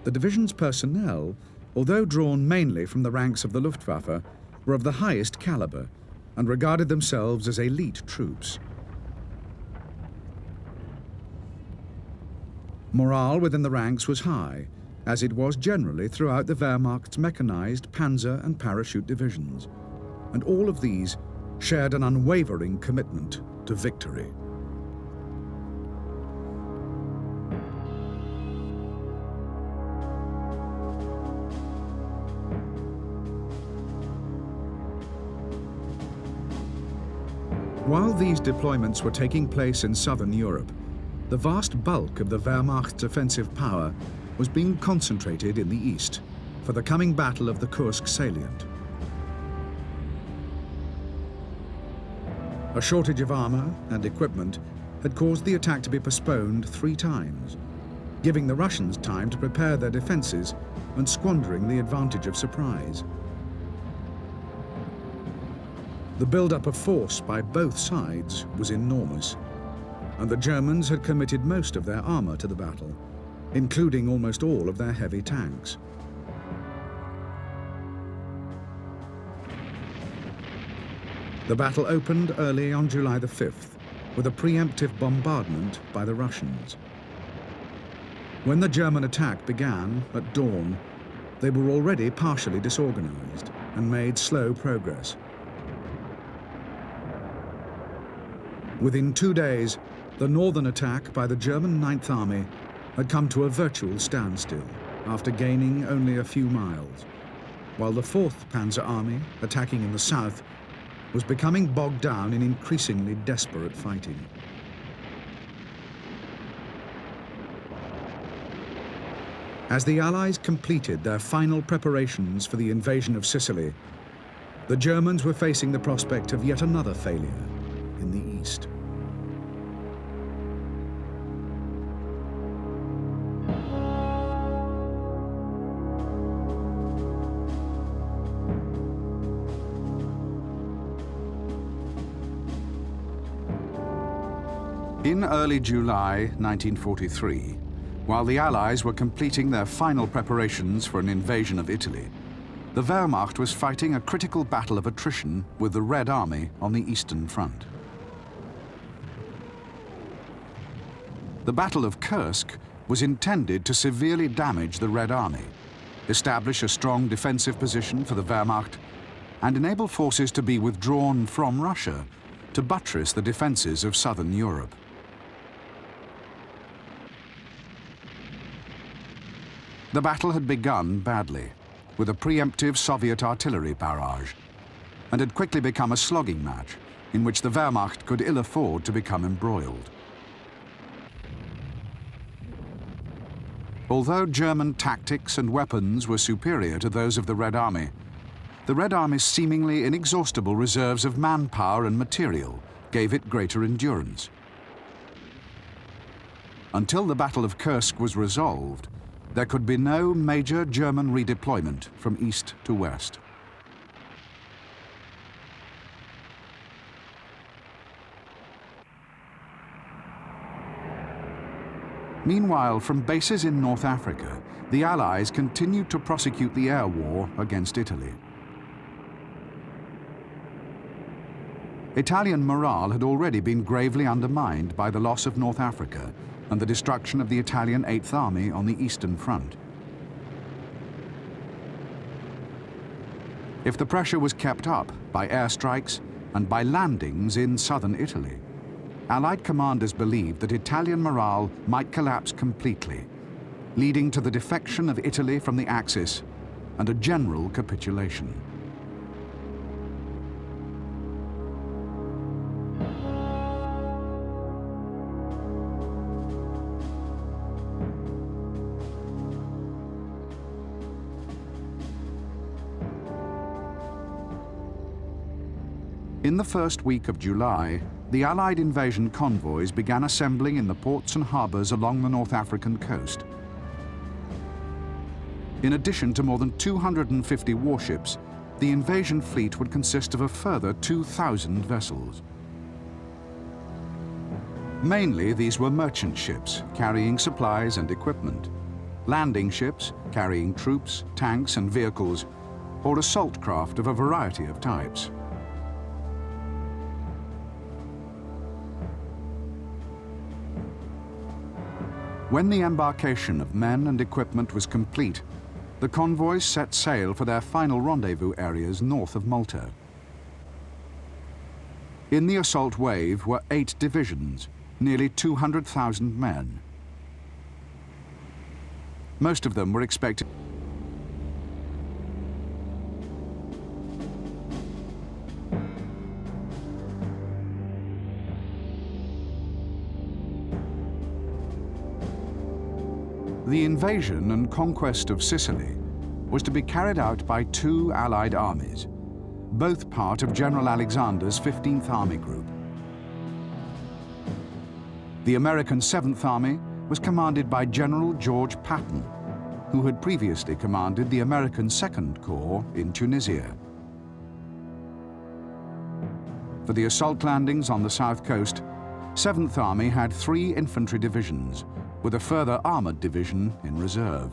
The division's personnel, although drawn mainly from the ranks of the Luftwaffe, were of the highest caliber and regarded themselves as elite troops. Morale within the ranks was high, as it was generally throughout the Wehrmacht's mechanized panzer and parachute divisions, and all of these shared an unwavering commitment to victory. While these deployments were taking place in southern Europe, the vast bulk of the Wehrmacht's offensive power was being concentrated in the east for the coming Battle of the Kursk salient. A shortage of armor and equipment had caused the attack to be postponed 3 times, giving the Russians time to prepare their defenses and squandering the advantage of surprise. The build-up of force by both sides was enormous, and the Germans had committed most of their armor to the battle, including almost all of their heavy tanks. The battle opened early on July the 5th with a preemptive bombardment by the Russians. When the German attack began at dawn, they were already partially disorganized and made slow progress. Within 2 days, the northern attack by the German 9th Army had come to a virtual standstill after gaining only a few miles, while the 4th Panzer Army, attacking in the south, was becoming bogged down in increasingly desperate fighting. As the Allies completed their final preparations for the invasion of Sicily, the Germans were facing the prospect of yet another failure in the east. In early July 1943, while the Allies were completing their final preparations for an invasion of Italy, the Wehrmacht was fighting a critical battle of attrition with the Red Army on the Eastern Front. The Battle of Kursk was intended to severely damage the Red Army, establish a strong defensive position for the Wehrmacht, and enable forces to be withdrawn from Russia to buttress the defenses of southern Europe. The battle had begun badly, with a preemptive Soviet artillery barrage, and had quickly become a slogging match in which the Wehrmacht could ill afford to become embroiled. Although German tactics and weapons were superior to those of the Red Army, the Red Army's seemingly inexhaustible reserves of manpower and material gave it greater endurance. Until the Battle of Kursk was resolved, there could be no major German redeployment from east to west. Meanwhile, from bases in North Africa, the Allies continued to prosecute the air war against Italy. Italian morale had already been gravely undermined by the loss of North Africa and the destruction of the Italian 8th Army on the Eastern Front. If the pressure was kept up by airstrikes and by landings in southern Italy, Allied commanders believed that Italian morale might collapse completely, leading to the defection of Italy from the Axis and a general capitulation. In the first week of July, the Allied invasion convoys began assembling in the ports and harbors along the North African coast. In addition to more than 250 warships, the invasion fleet would consist of a further 2,000 vessels. Mainly, these were merchant ships carrying supplies and equipment, landing ships carrying troops, tanks, and vehicles, or assault craft of a variety of types. When the embarkation of men and equipment was complete, the convoys set sail for their final rendezvous areas north of Malta. In the assault wave were 8 divisions, nearly 200,000 men. Most of them were expected The invasion and conquest of Sicily was to be carried out by two Allied armies, both part of General Alexander's 15th Army Group. The American 7th Army was commanded by General George Patton, who had previously commanded the American 2nd Corps in Tunisia. For the assault landings on the south coast, 7th Army had 3 infantry divisions, with a further armored division in reserve.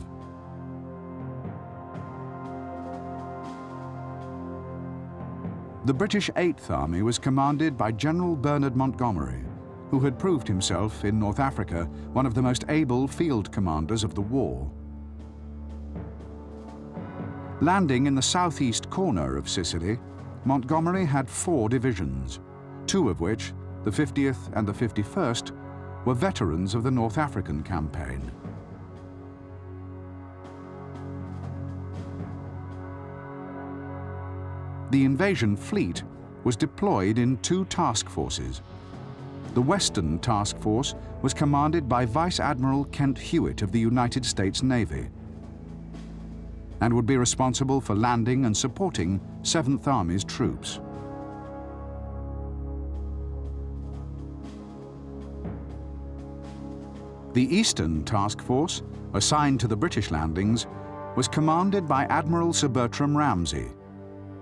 The British 8th Army was commanded by General Bernard Montgomery, who had proved himself in North Africa one of the most able field commanders of the war. Landing in the southeast corner of Sicily, Montgomery had 4 divisions, 2 of which, the 50th and the 51st, were veterans of the North African campaign. The invasion fleet was deployed in 2 task forces. The Western Task Force was commanded by Vice Admiral Kent Hewitt of the United States Navy and would be responsible for landing and supporting 7th Army's troops. The Eastern Task Force, assigned to the British landings, was commanded by Admiral Sir Bertram Ramsay,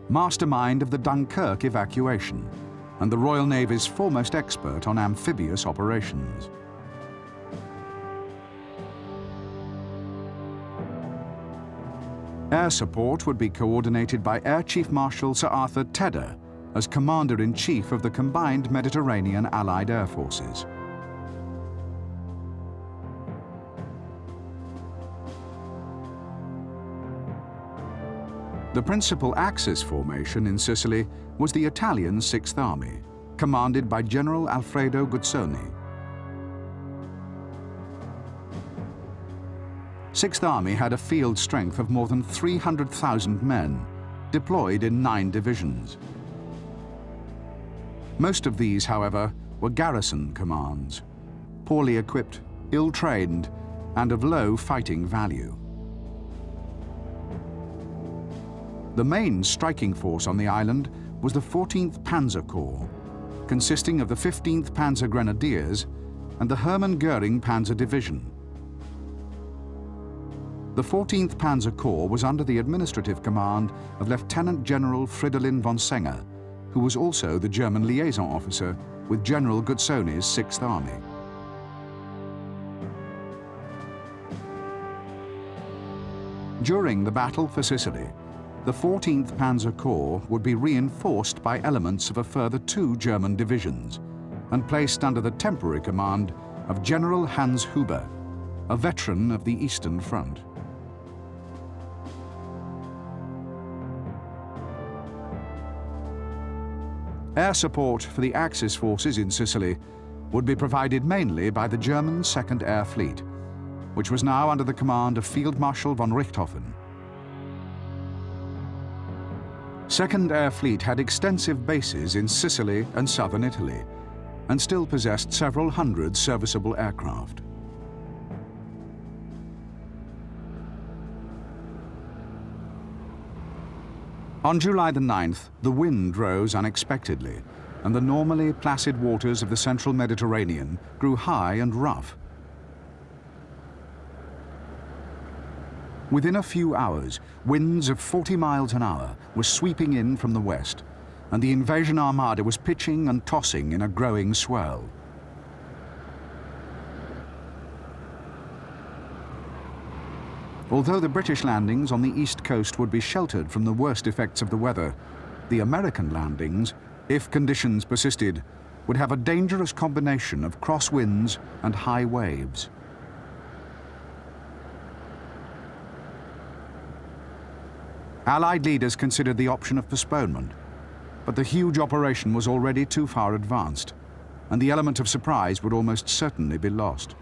mastermind of the Dunkirk evacuation and the Royal Navy's foremost expert on amphibious operations. Air support would be coordinated by Air Chief Marshal Sir Arthur Tedder as Commander-in-Chief of the combined Mediterranean Allied Air Forces. The principal Axis formation in Sicily was the Italian 6th Army, commanded by General Alfredo Guzzoni. 6th Army had a field strength of more than 300,000 men, deployed in 9 divisions. Most of these, however, were garrison commands, poorly equipped, ill-trained, and of low fighting value. The main striking force on the island was the 14th Panzer Corps, consisting of the 15th Panzer Grenadiers and the Hermann Göring Panzer Division. The 14th Panzer Corps was under the administrative command of Lieutenant General Fridolin von Senger, who was also the German liaison officer with General Guzzoni's 6th Army. During the battle for Sicily, the 14th Panzer Corps would be reinforced by elements of a further 2 German divisions and placed under the temporary command of General Hans Huber, a veteran of the Eastern Front. Air support for the Axis forces in Sicily would be provided mainly by the German 2nd Air Fleet, which was now under the command of Field Marshal von Richthofen. 2nd Air Fleet had extensive bases in Sicily and southern Italy, and still possessed several hundred serviceable aircraft. On July the 9th, the wind rose unexpectedly, and the normally placid waters of the central Mediterranean grew high and rough. Within a few hours, winds of 40 miles an hour were sweeping in from the west, and the invasion armada was pitching and tossing in a growing swell. Although the British landings on the east coast would be sheltered from the worst effects of the weather, the American landings, if conditions persisted, would have a dangerous combination of crosswinds and high waves. Allied leaders considered the option of postponement, but the huge operation was already too far advanced, and the element of surprise would almost certainly be lost.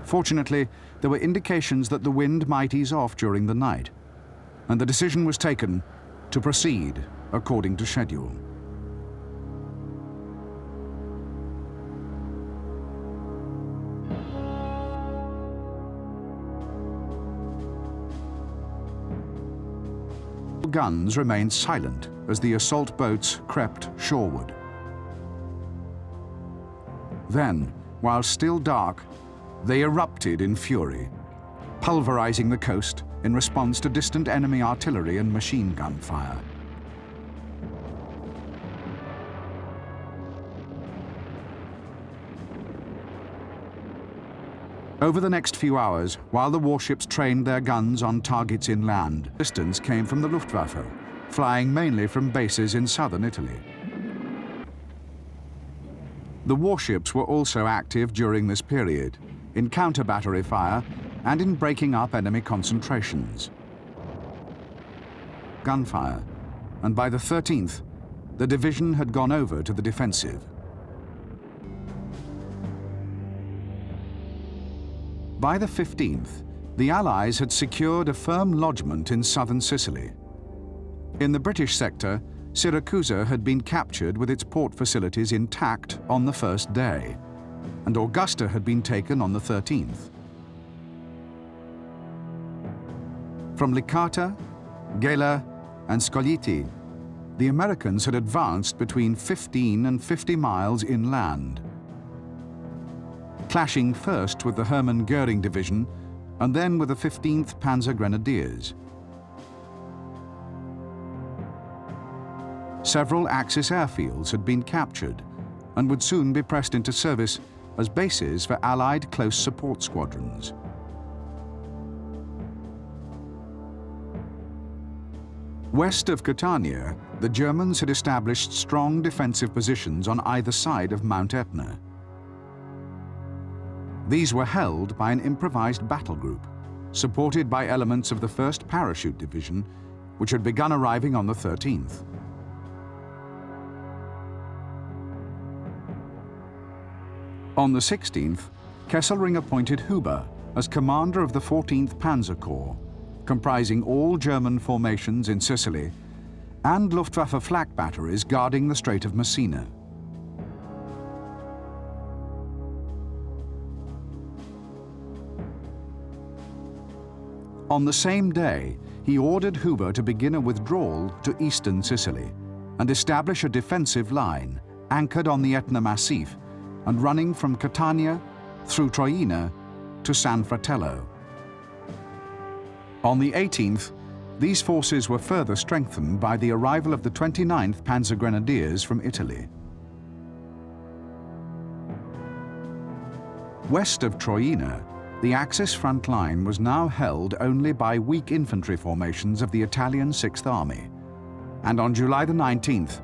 Fortunately, there were indications that the wind might ease off during the night, and the decision was taken to proceed according to schedule. Guns remained silent as the assault boats crept shoreward. Then, while still dark, they erupted in fury, pulverizing the coast in response to distant enemy artillery and machine gun fire. Over the next few hours, while the warships trained their guns on targets inland, assistance came from the Luftwaffe, flying mainly from bases in southern Italy. The warships were also active during this period, in counter-battery fire and in breaking up enemy concentrations. Gunfire, and by the 13th, the division had gone over to the defensive. By the 15th, the Allies had secured a firm lodgment in southern Sicily. In the British sector, Siracusa had been captured with its port facilities intact on the first day, and Augusta had been taken on the 13th. From Licata, Gela, and Scoglitti, the Americans had advanced between 15 and 50 miles inland, clashing first with the Hermann Göring Division and then with the 15th Panzer Grenadiers. Several Axis airfields had been captured and would soon be pressed into service as bases for Allied close support squadrons. West of Catania, the Germans had established strong defensive positions on either side of Mount Etna. These were held by an improvised battle group, supported by elements of the 1st Parachute Division, which had begun arriving on the 13th. On the 16th, Kesselring appointed Huber as commander of the 14th Panzer Corps, comprising all German formations in Sicily and Luftwaffe flak batteries guarding the Strait of Messina. On the same day, he ordered Huber to begin a withdrawal to eastern Sicily and establish a defensive line anchored on the Etna Massif and running from Catania through Troina to San Fratello. On the 18th, these forces were further strengthened by the arrival of the 29th Panzer Grenadiers from Italy. West of Troina, the Axis front line was now held only by weak infantry formations of the Italian 6th Army, and on July the 19th,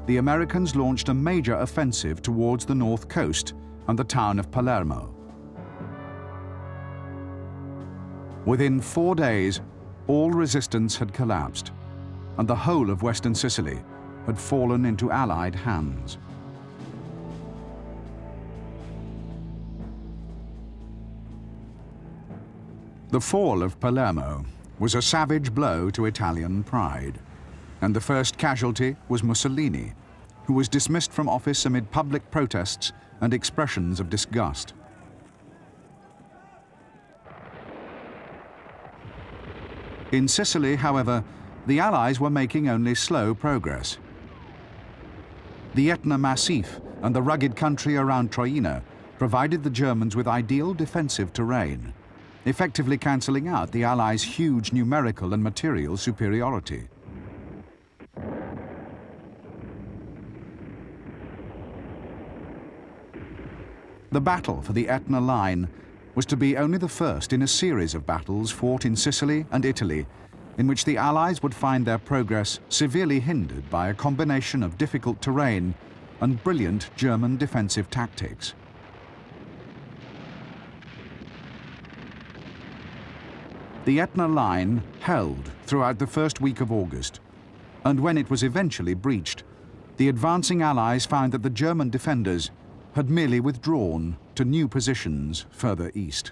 the Americans launched a major offensive towards the north coast and the town of Palermo. Within 4 days, all resistance had collapsed, and the whole of western Sicily had fallen into Allied hands. The fall of Palermo was a savage blow to Italian pride, and the first casualty was Mussolini, who was dismissed from office amid public protests and expressions of disgust. In Sicily, however, the Allies were making only slow progress. The Etna Massif and the rugged country around Troina provided the Germans with ideal defensive terrain, effectively cancelling out the Allies' huge numerical and material superiority. The battle for the Etna line was to be only the first in a series of battles fought in Sicily and Italy, in which the Allies would find their progress severely hindered by a combination of difficult terrain and brilliant German defensive tactics. The Etna line held throughout the first week of August, and when it was eventually breached, the advancing Allies found that the German defenders had merely withdrawn to new positions further east.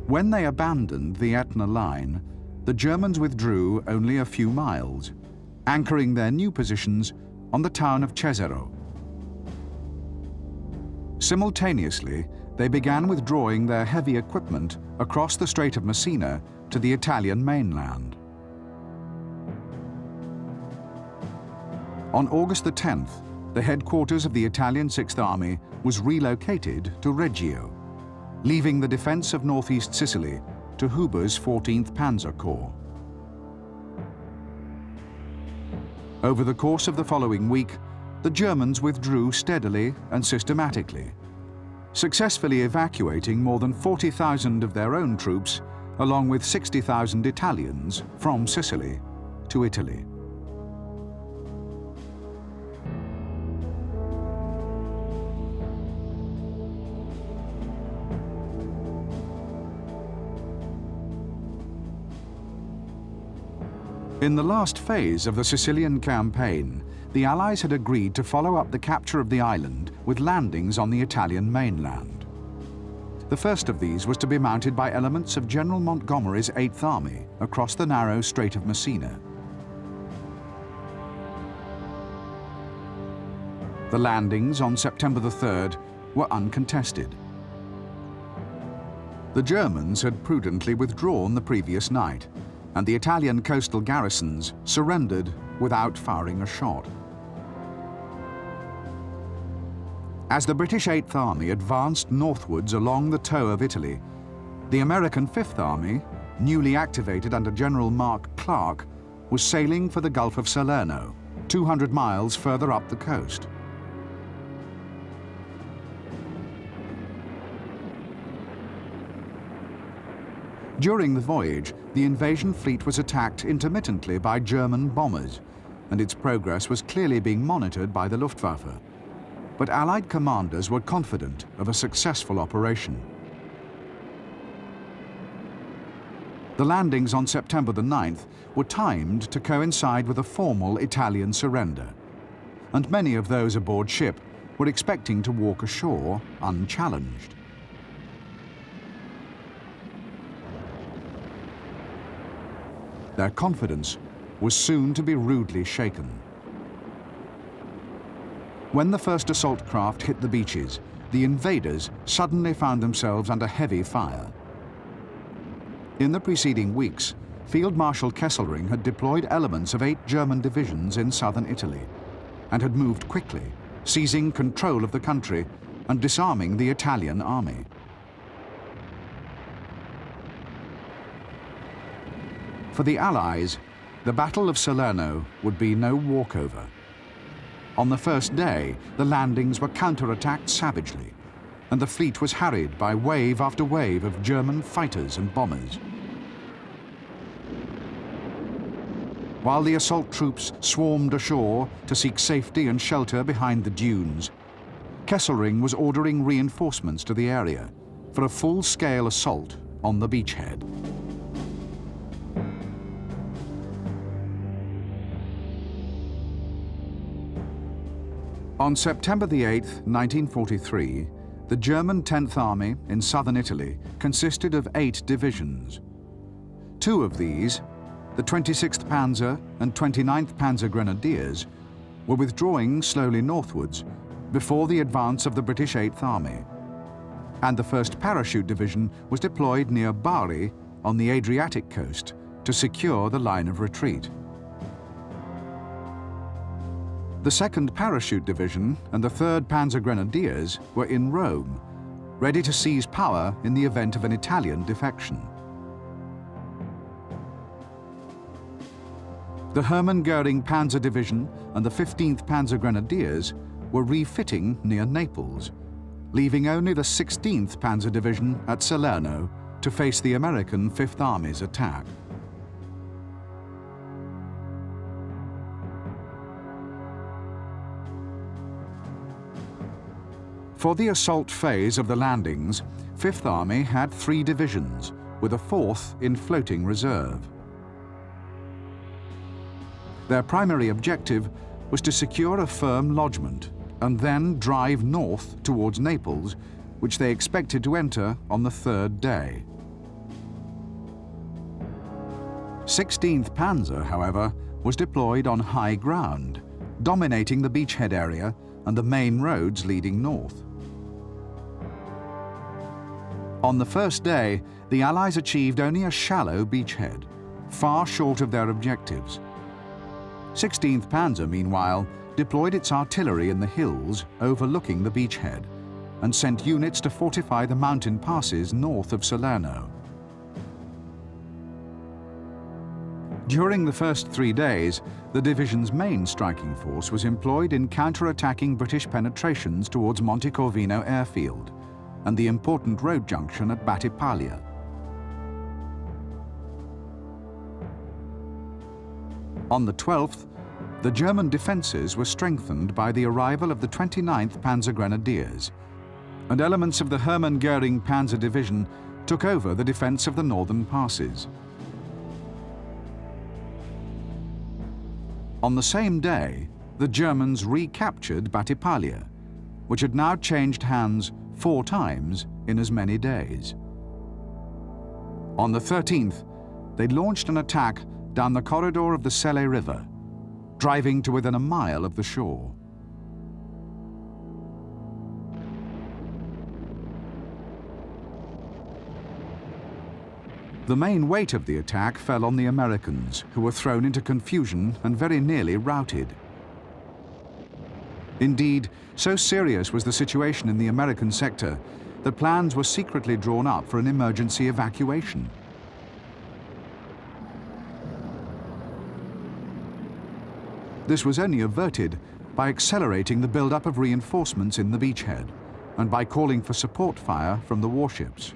When they abandoned the Etna line, the Germans withdrew only a few miles, anchoring their new positions on the town of Cesaro. Simultaneously, they began withdrawing their heavy equipment across the Strait of Messina to the Italian mainland. On August the 10th, the headquarters of the Italian Sixth Army was relocated to Reggio, leaving the defense of northeast Sicily to Huber's 14th Panzer Corps. Over the course of the following week, the Germans withdrew steadily and systematically, successfully evacuating more than 40,000 of their own troops, along with 60,000 Italians, from Sicily to Italy. In the last phase of the Sicilian campaign, the Allies had agreed to follow up the capture of the island with landings on the Italian mainland. The first of these was to be mounted by elements of General Montgomery's Eighth Army across the narrow Strait of Messina. The landings on September the 3rd were uncontested. The Germans had prudently withdrawn the previous night, and the Italian coastal garrisons surrendered without firing a shot. As the British Eighth Army advanced northwards along the toe of Italy, the American Fifth Army, newly activated under General Mark Clark, was sailing for the Gulf of Salerno, 200 miles further up the coast. During the voyage, the invasion fleet was attacked intermittently by German bombers, and its progress was clearly being monitored by the Luftwaffe. But Allied commanders were confident of a successful operation. The landings on September the 9th were timed to coincide with a formal Italian surrender, and many of those aboard ship were expecting to walk ashore unchallenged. Their confidence was soon to be rudely shaken. When the first assault craft hit the beaches, the invaders suddenly found themselves under heavy fire. In the preceding weeks, Field Marshal Kesselring had deployed elements of 8 German divisions in southern Italy and had moved quickly, seizing control of the country and disarming the Italian army. For the Allies, the Battle of Salerno would be no walkover. On the first day, the landings were counterattacked savagely, and the fleet was harried by wave after wave of German fighters and bombers. While the assault troops swarmed ashore to seek safety and shelter behind the dunes, Kesselring was ordering reinforcements to the area for a full-scale assault on the beachhead. On September the 8th, 1943, the German 10th Army in southern Italy consisted of 8 divisions. 2 of these, the 26th Panzer and 29th Panzer Grenadiers, were withdrawing slowly northwards before the advance of the British 8th Army, and the 1st Parachute Division was deployed near Bari on the Adriatic coast to secure the line of retreat. The 2nd Parachute Division and the 3rd Panzer Grenadiers were in Rome, ready to seize power in the event of an Italian defection. The Hermann Göring Panzer Division and the 15th Panzer Grenadiers were refitting near Naples, leaving only the 16th Panzer Division at Salerno to face the American Fifth Army's attack. For the assault phase of the landings, Fifth Army had 3 divisions, with a 4th in floating reserve. Their primary objective was to secure a firm lodgment and then drive north towards Naples, which they expected to enter on the 3rd day. 16th Panzer, however, was deployed on high ground, dominating the beachhead area and the main roads leading north. On the first day, the Allies achieved only a shallow beachhead, far short of their objectives. 16th Panzer, meanwhile, deployed its artillery in the hills overlooking the beachhead and sent units to fortify the mountain passes north of Salerno. During the first 3 days, the division's main striking force was employed in counter-attacking British penetrations towards Montecorvino airfield and the important road junction at Battipaglia. On the 12th, the German defences were strengthened by the arrival of the 29th Panzer Grenadiers, and elements of the Hermann Göring Panzer Division took over the defence of the northern passes. On the same day, the Germans recaptured Battipaglia, which had now changed hands 4 times in as many days. On the 13th, they launched an attack down the corridor of the Selle River, driving to within a mile of the shore. The main weight of the attack fell on the Americans, who were thrown into confusion and very nearly routed. Indeed, so serious was the situation in the American sector that plans were secretly drawn up for an emergency evacuation. This was only averted by accelerating the build-up of reinforcements in the beachhead and by calling for support fire from the warships.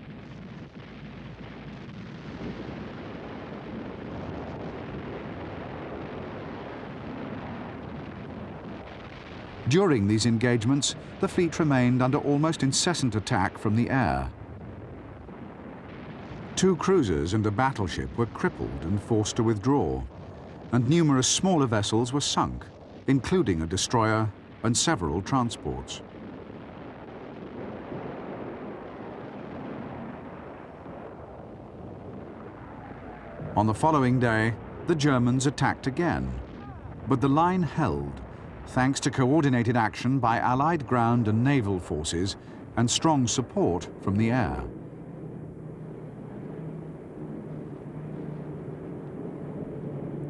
During these engagements, the fleet remained under almost incessant attack from the air. 2 cruisers and a battleship were crippled and forced to withdraw, and numerous smaller vessels were sunk, including a destroyer and several transports. On the following day, the Germans attacked again, but the line held, thanks to coordinated action by Allied ground and naval forces and strong support from the air.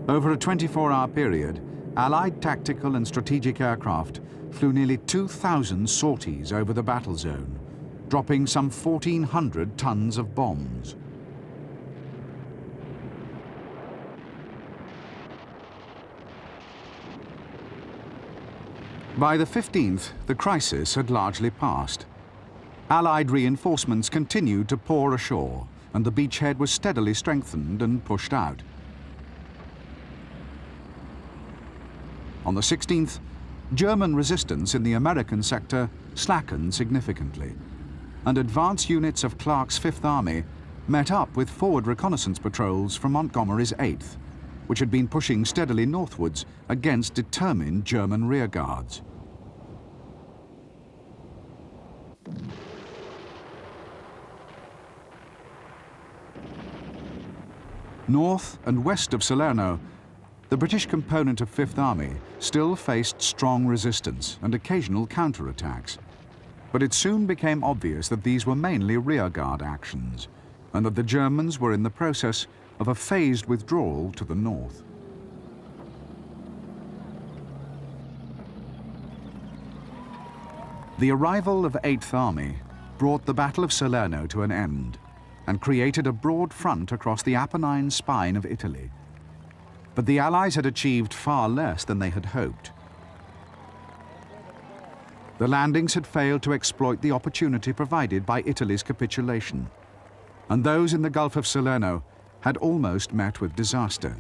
Over a 24-hour period, Allied tactical and strategic aircraft flew nearly 2,000 sorties over the battle zone, dropping some 1,400 tons of bombs. By the 15th, the crisis had largely passed. Allied reinforcements continued to pour ashore, and the beachhead was steadily strengthened and pushed out. On the 16th, German resistance in the American sector slackened significantly, and advance units of Clark's Fifth Army met up with forward reconnaissance patrols from Montgomery's 8th, which had been pushing steadily northwards against determined German rearguards. North and west of Salerno, the British component of Fifth Army still faced strong resistance and occasional counterattacks, but it soon became obvious that these were mainly rearguard actions, and that the Germans were in the process of a phased withdrawal to the north. The arrival of 8th Army brought the Battle of Salerno to an end and created a broad front across the Apennine spine of Italy. But the Allies had achieved far less than they had hoped. The landings had failed to exploit the opportunity provided by Italy's capitulation, and those in the Gulf of Salerno had almost met with disaster.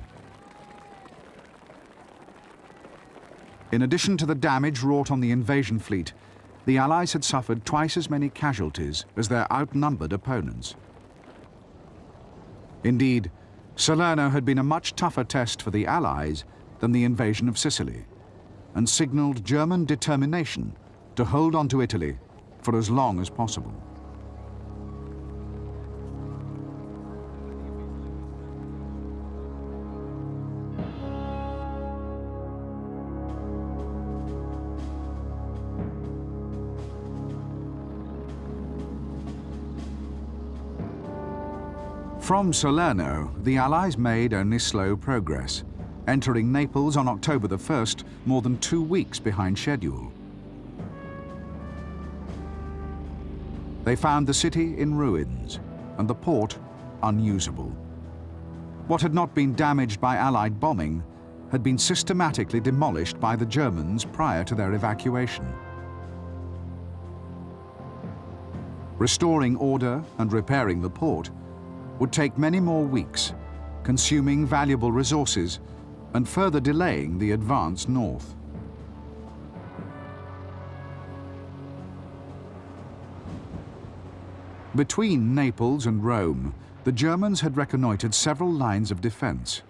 In addition to the damage wrought on the invasion fleet, the Allies had suffered twice as many casualties as their outnumbered opponents. Indeed, Salerno had been a much tougher test for the Allies than the invasion of Sicily, and signalled German determination to hold on to Italy for as long as possible. From Salerno, the Allies made only slow progress, entering Naples on October the 1st, more than 2 weeks behind schedule. They found the city in ruins and the port unusable. What had not been damaged by Allied bombing had been systematically demolished by the Germans prior to their evacuation. Restoring order and repairing the port would take many more weeks, consuming valuable resources and further delaying the advance north. Between Naples and Rome, the Germans had reconnoitred several lines of defense.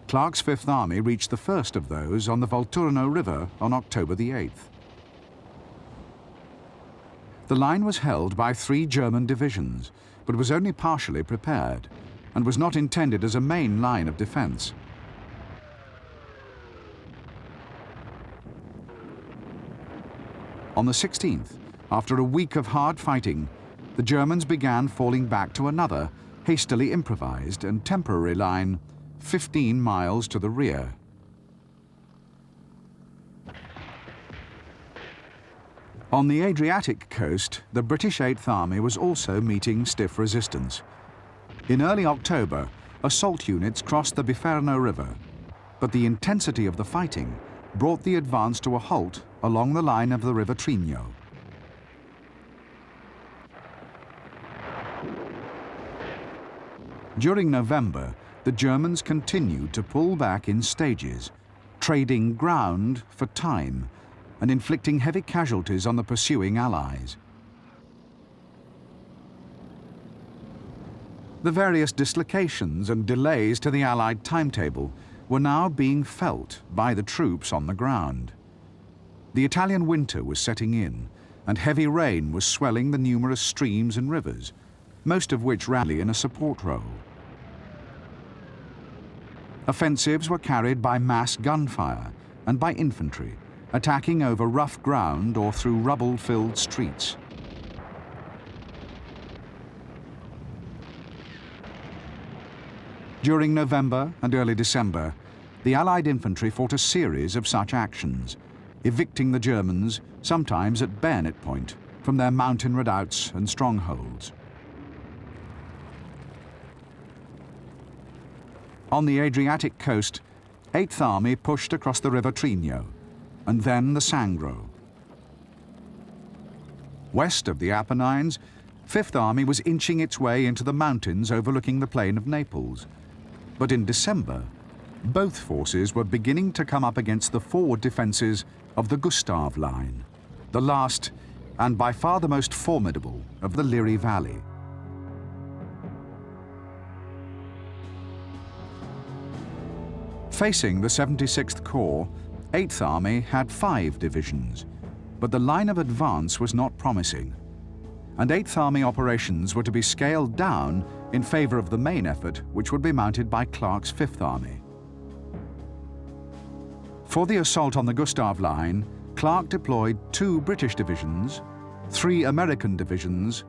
Clark's Fifth Army reached the first of those on the Volturno River on October the 8th. The line was held by 3 German divisions, but was only partially prepared and was not intended as a main line of defense. On the 16th, after a week of hard fighting, the Germans began falling back to another, hastily improvised and temporary line 15 miles to the rear. On the Adriatic coast, the British Eighth Army was also meeting stiff resistance. In early October, assault units crossed the Biferno River, but the intensity of the fighting brought the advance to a halt along the line of the River Trino. During November, the Germans continued to pull back in stages, trading ground for time and inflicting heavy casualties on the pursuing Allies. The various dislocations and delays to the Allied timetable were now being felt by the troops on the ground. The Italian winter was setting in, and heavy rain was swelling the numerous streams and rivers, most of which ran in a support role. Offensives were carried by mass gunfire and by infantry, attacking over rough ground or through rubble-filled streets. During November and early December, the Allied infantry fought a series of such actions, evicting the Germans, sometimes at bayonet point, from their mountain redoubts and strongholds. On the Adriatic coast, Eighth Army pushed across the River Trino, and then the Sangro. West of the Apennines, Fifth Army was inching its way into the mountains overlooking the plain of Naples. But in December, both forces were beginning to come up against the forward defences of the Gustav Line, the last and by far the most formidable of the Liri Valley. Facing the 76th Corps, 8th Army had 5 divisions, but the line of advance was not promising, and 8th Army operations were to be scaled down in favour of the main effort, which would be mounted by Clark's 5th Army. For the assault on the Gustav Line, Clark deployed 2 British divisions, 3 American divisions,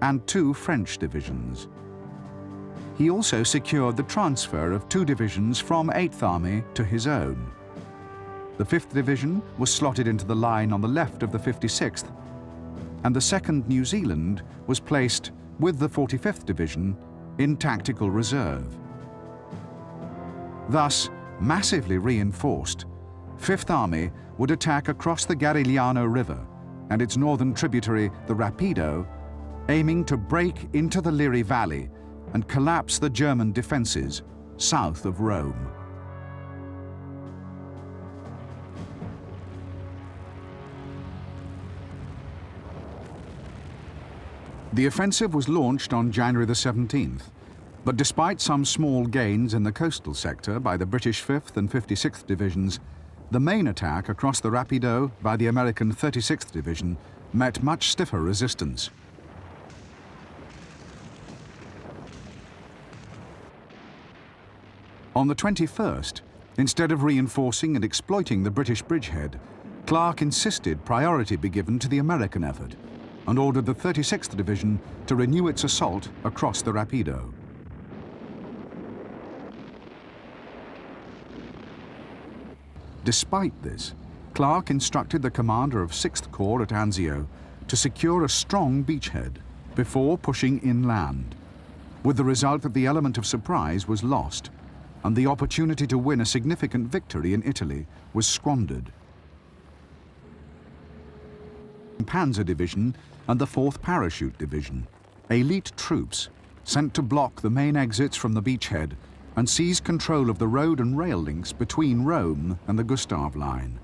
and 2 French divisions. He also secured the transfer of 2 divisions from 8th Army to his own. The 5th Division was slotted into the line on the left of the 56th, and the 2nd New Zealand was placed with the 45th Division in tactical reserve. Thus, massively reinforced, 5th Army would attack across the Garigliano River and its northern tributary, the Rapido, aiming to break into the Liri Valley and collapse the German defences south of Rome. The offensive was launched on January the 17th, but despite some small gains in the coastal sector by the British 5th and 56th Divisions, the main attack across the Rapido by the American 36th Division met much stiffer resistance. On the 21st, instead of reinforcing and exploiting the British bridgehead, Clark insisted priority be given to the American effort, and ordered the 36th Division to renew its assault across the Rapido. Despite this, Clark instructed the commander of 6th Corps at Anzio to secure a strong beachhead before pushing inland, with the result that the element of surprise was lost and the opportunity to win a significant victory in Italy was squandered. Panzer Division and the 4th Parachute Division, elite troops sent to block the main exits from the beachhead and seize control of the road and rail links between Rome and the Gustav Line.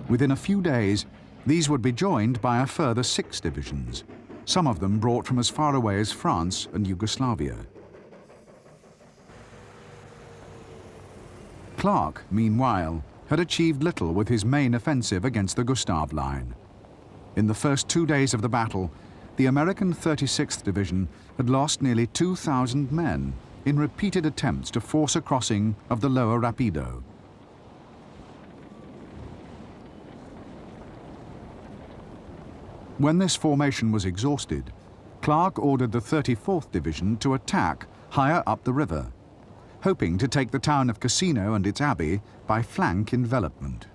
Within a few days, these would be joined by a further 6 divisions, some of them brought from as far away as France and Yugoslavia. Clark, meanwhile, had achieved little with his main offensive against the Gustav Line. In the first 2 days of the battle, the American 36th Division had lost nearly 2,000 men in repeated attempts to force a crossing of the lower Rapido. When this formation was exhausted, Clark ordered the 34th Division to attack higher up the river, hoping to take the town of Cassino and its abbey by flank envelopment.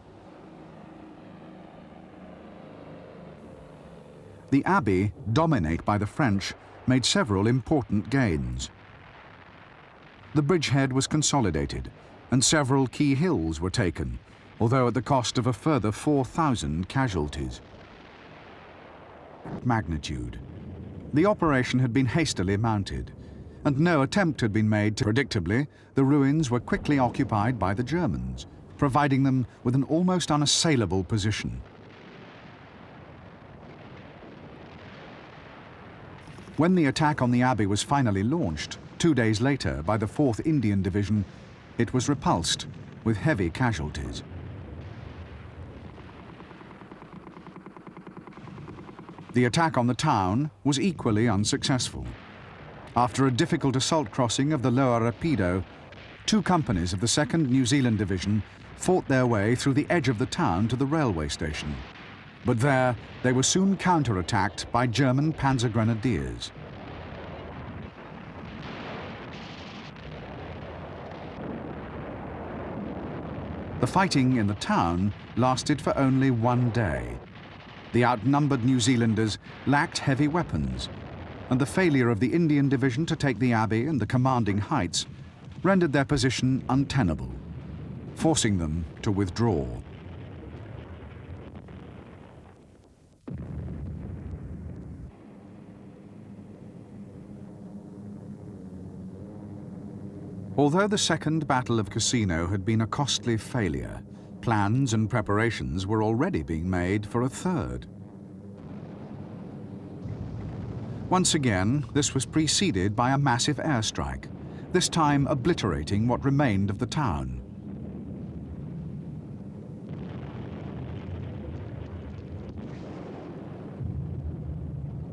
The abbey, dominated by the French, made several important gains. The bridgehead was consolidated, and several key hills were taken, although at the cost of a further 4,000 casualties. Magnitude. The operation had been hastily mounted, and no attempt had been made to... Predictably, the ruins were quickly occupied by the Germans, providing them with an almost unassailable position. When the attack on the abbey was finally launched, 2 days later by the 4th Indian Division, it was repulsed with heavy casualties. The attack on the town was equally unsuccessful. After a difficult assault crossing of the lower Rapido, 2 companies of the 2nd New Zealand Division fought their way through the edge of the town to the railway station. But there, they were soon counterattacked by German Panzer Grenadiers. The fighting in the town lasted for only 1 day. The outnumbered New Zealanders lacked heavy weapons, and the failure of the Indian Division to take the abbey and the commanding heights rendered their position untenable, forcing them to withdraw. Although the Second Battle of Cassino had been a costly failure, plans and preparations were already being made for a third. Once again, this was preceded by a massive airstrike, this time obliterating what remained of the town.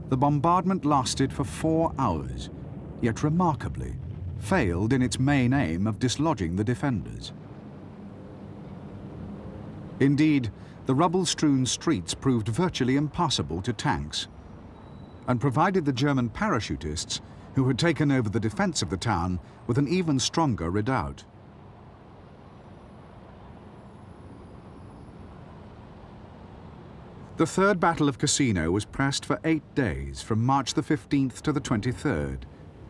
The bombardment lasted for 4 hours, yet remarkably, failed in its main aim of dislodging the defenders. Indeed, the rubble-strewn streets proved virtually impassable to tanks, and provided the German parachutists, who had taken over the defense of the town, with an even stronger redoubt. The Third Battle of Cassino was pressed for 8 days, from March the 15th to the 23rd,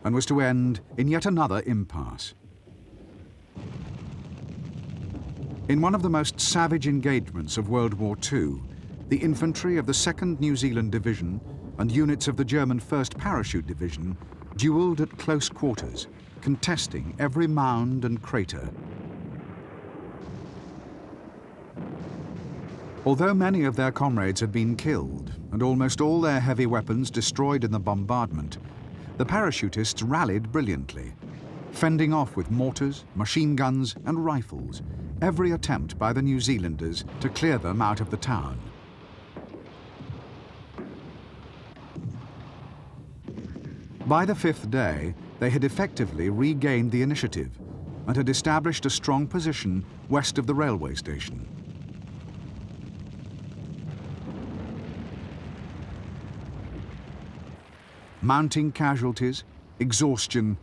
and was to end in yet another impasse. In one of the most savage engagements of World War II, the infantry of the 2nd New Zealand Division and units of the German 1st Parachute Division duelled at close quarters, contesting every mound and crater. Although many of their comrades had been killed and almost all their heavy weapons destroyed in the bombardment, the parachutists rallied brilliantly, fending off with mortars, machine guns and rifles every attempt by the New Zealanders to clear them out of the town. By the 5th day, they had effectively regained the initiative, and had established a strong position west of the railway station. Mounting casualties, exhaustion,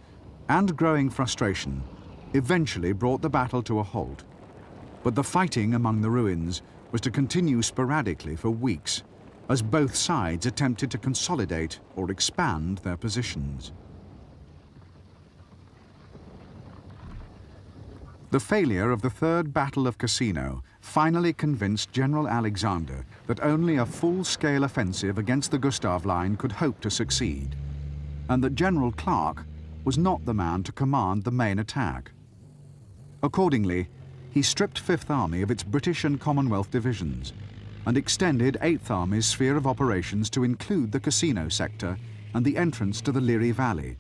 and growing frustration eventually brought the battle to a halt. But the fighting among the ruins was to continue sporadically for weeks, as both sides attempted to consolidate or expand their positions. The failure of the Third Battle of Cassino finally convinced General Alexander that only a full-scale offensive against the Gustav Line could hope to succeed, and that General Clark was not the man to command the main attack. Accordingly, he stripped Fifth Army of its British and Commonwealth divisions and extended Eighth Army's sphere of operations to include the Cassino sector and the entrance to the Liri Valley.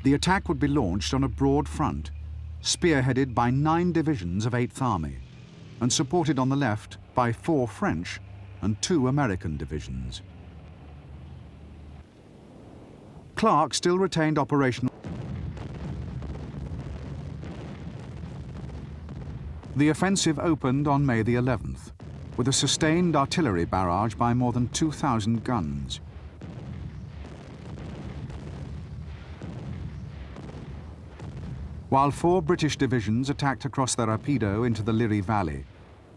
The attack would be launched on a broad front, spearheaded by 9 divisions of Eighth Army, and supported on the left by 4 French and 2 American divisions. Clark still retained operational. The offensive opened on May the 11th, with a sustained artillery barrage by more than 2,000 guns. While 4 British divisions attacked across the Rapido into the Liri Valley,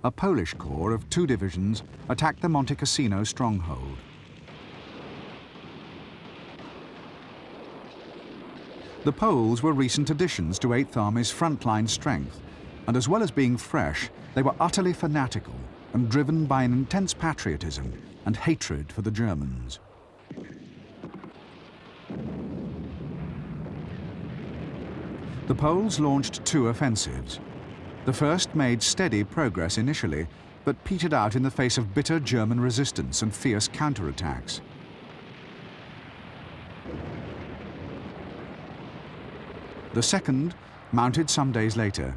a Polish corps of 2 divisions attacked the Monte Cassino stronghold. The Poles were recent additions to Eighth Army's frontline strength, and as well as being fresh, they were utterly fanatical and driven by an intense patriotism and hatred for the Germans. The Poles launched 2 offensives. The first made steady progress initially, but petered out in the face of bitter German resistance and fierce counterattacks. The second, mounted some days later,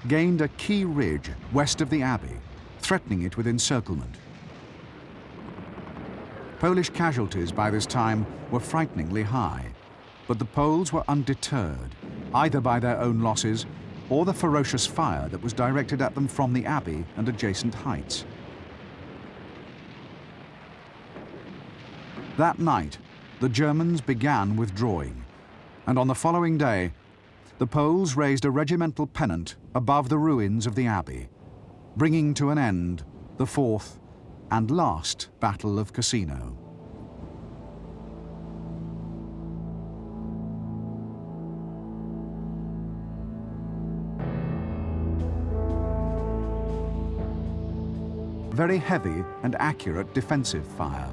gained a key ridge west of the Abbey, threatening it with encirclement. Polish casualties by this time were frighteningly high, but the Poles were undeterred, either by their own losses or the ferocious fire that was directed at them from the Abbey and adjacent heights. That night, the Germans began withdrawing, and on the following day, the Poles raised a regimental pennant above the ruins of the Abbey, bringing to an end the 4th and last Battle of Cassino. Very heavy and accurate defensive fire.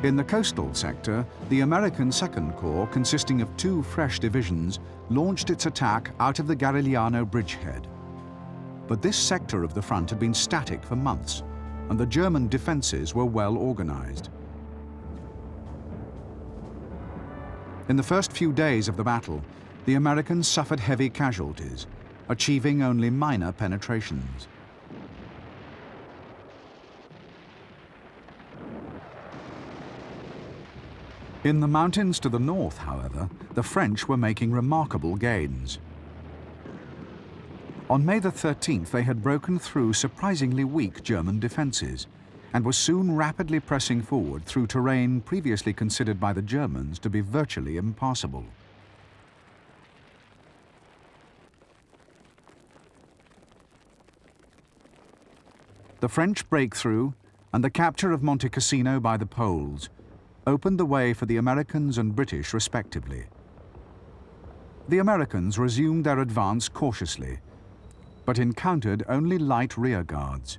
In the coastal sector, the American Second Corps, consisting of 2 fresh divisions, launched its attack out of the Garigliano bridgehead. But this sector of the front had been static for months, and the German defenses were well organized. In the first few days of the battle, the Americans suffered heavy casualties, achieving only minor penetrations. In the mountains to the north, however, the French were making remarkable gains. On May the 13th, they had broken through surprisingly weak German defenses and were soon rapidly pressing forward through terrain previously considered by the Germans to be virtually impassable. The French breakthrough and the capture of Monte Cassino by the Poles opened the way for the Americans and British respectively. The Americans resumed their advance cautiously, but encountered only light rearguards.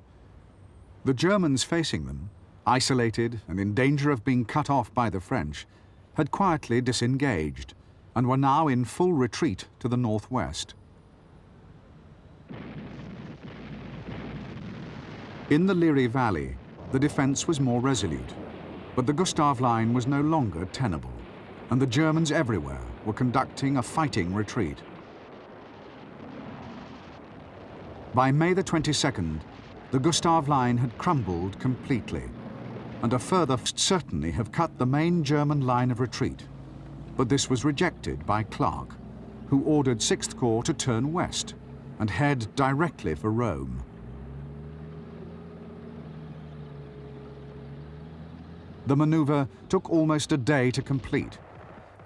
The Germans facing them, isolated and in danger of being cut off by the French, had quietly disengaged and were now in full retreat to the northwest. In the Liri Valley, the defense was more resolute, but the Gustav Line was no longer tenable, and the Germans everywhere were conducting a fighting retreat. By May the 22nd, the Gustav Line had crumbled completely, and a further certainly have cut the main German line of retreat. But this was rejected by Clark, who ordered 6th Corps to turn west and head directly for Rome. The maneuver took almost a day to complete,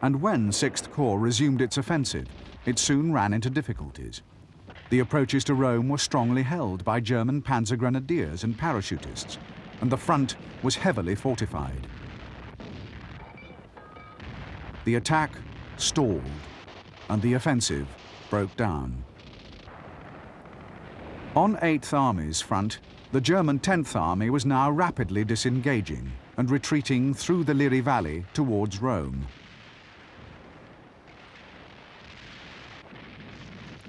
and when 6th Corps resumed its offensive, it soon ran into difficulties. The approaches to Rome were strongly held by German panzer grenadiers and parachutists, and the front was heavily fortified. The attack stalled, and the offensive broke down. On 8th Army's front, the German 10th Army was now rapidly disengaging and retreating through the Liri Valley towards Rome.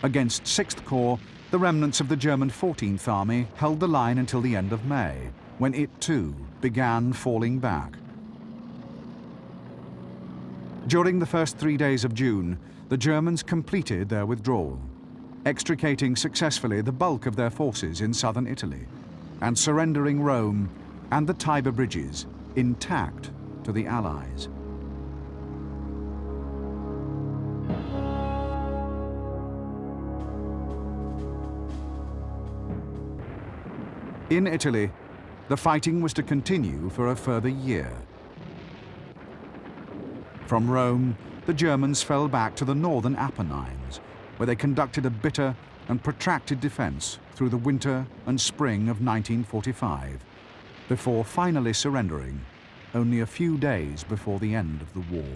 Against 6th Corps, the remnants of the German 14th Army held the line until the end of May, when it too began falling back. During the first 3 days of June, the Germans completed their withdrawal, extricating successfully the bulk of their forces in southern Italy, and surrendering Rome and the Tiber bridges intact to the Allies. In Italy, the fighting was to continue for a further year. From Rome, the Germans fell back to the northern Apennines, where they conducted a bitter and protracted defense through the winter and spring of 1945, before finally surrendering only a few days before the end of the war.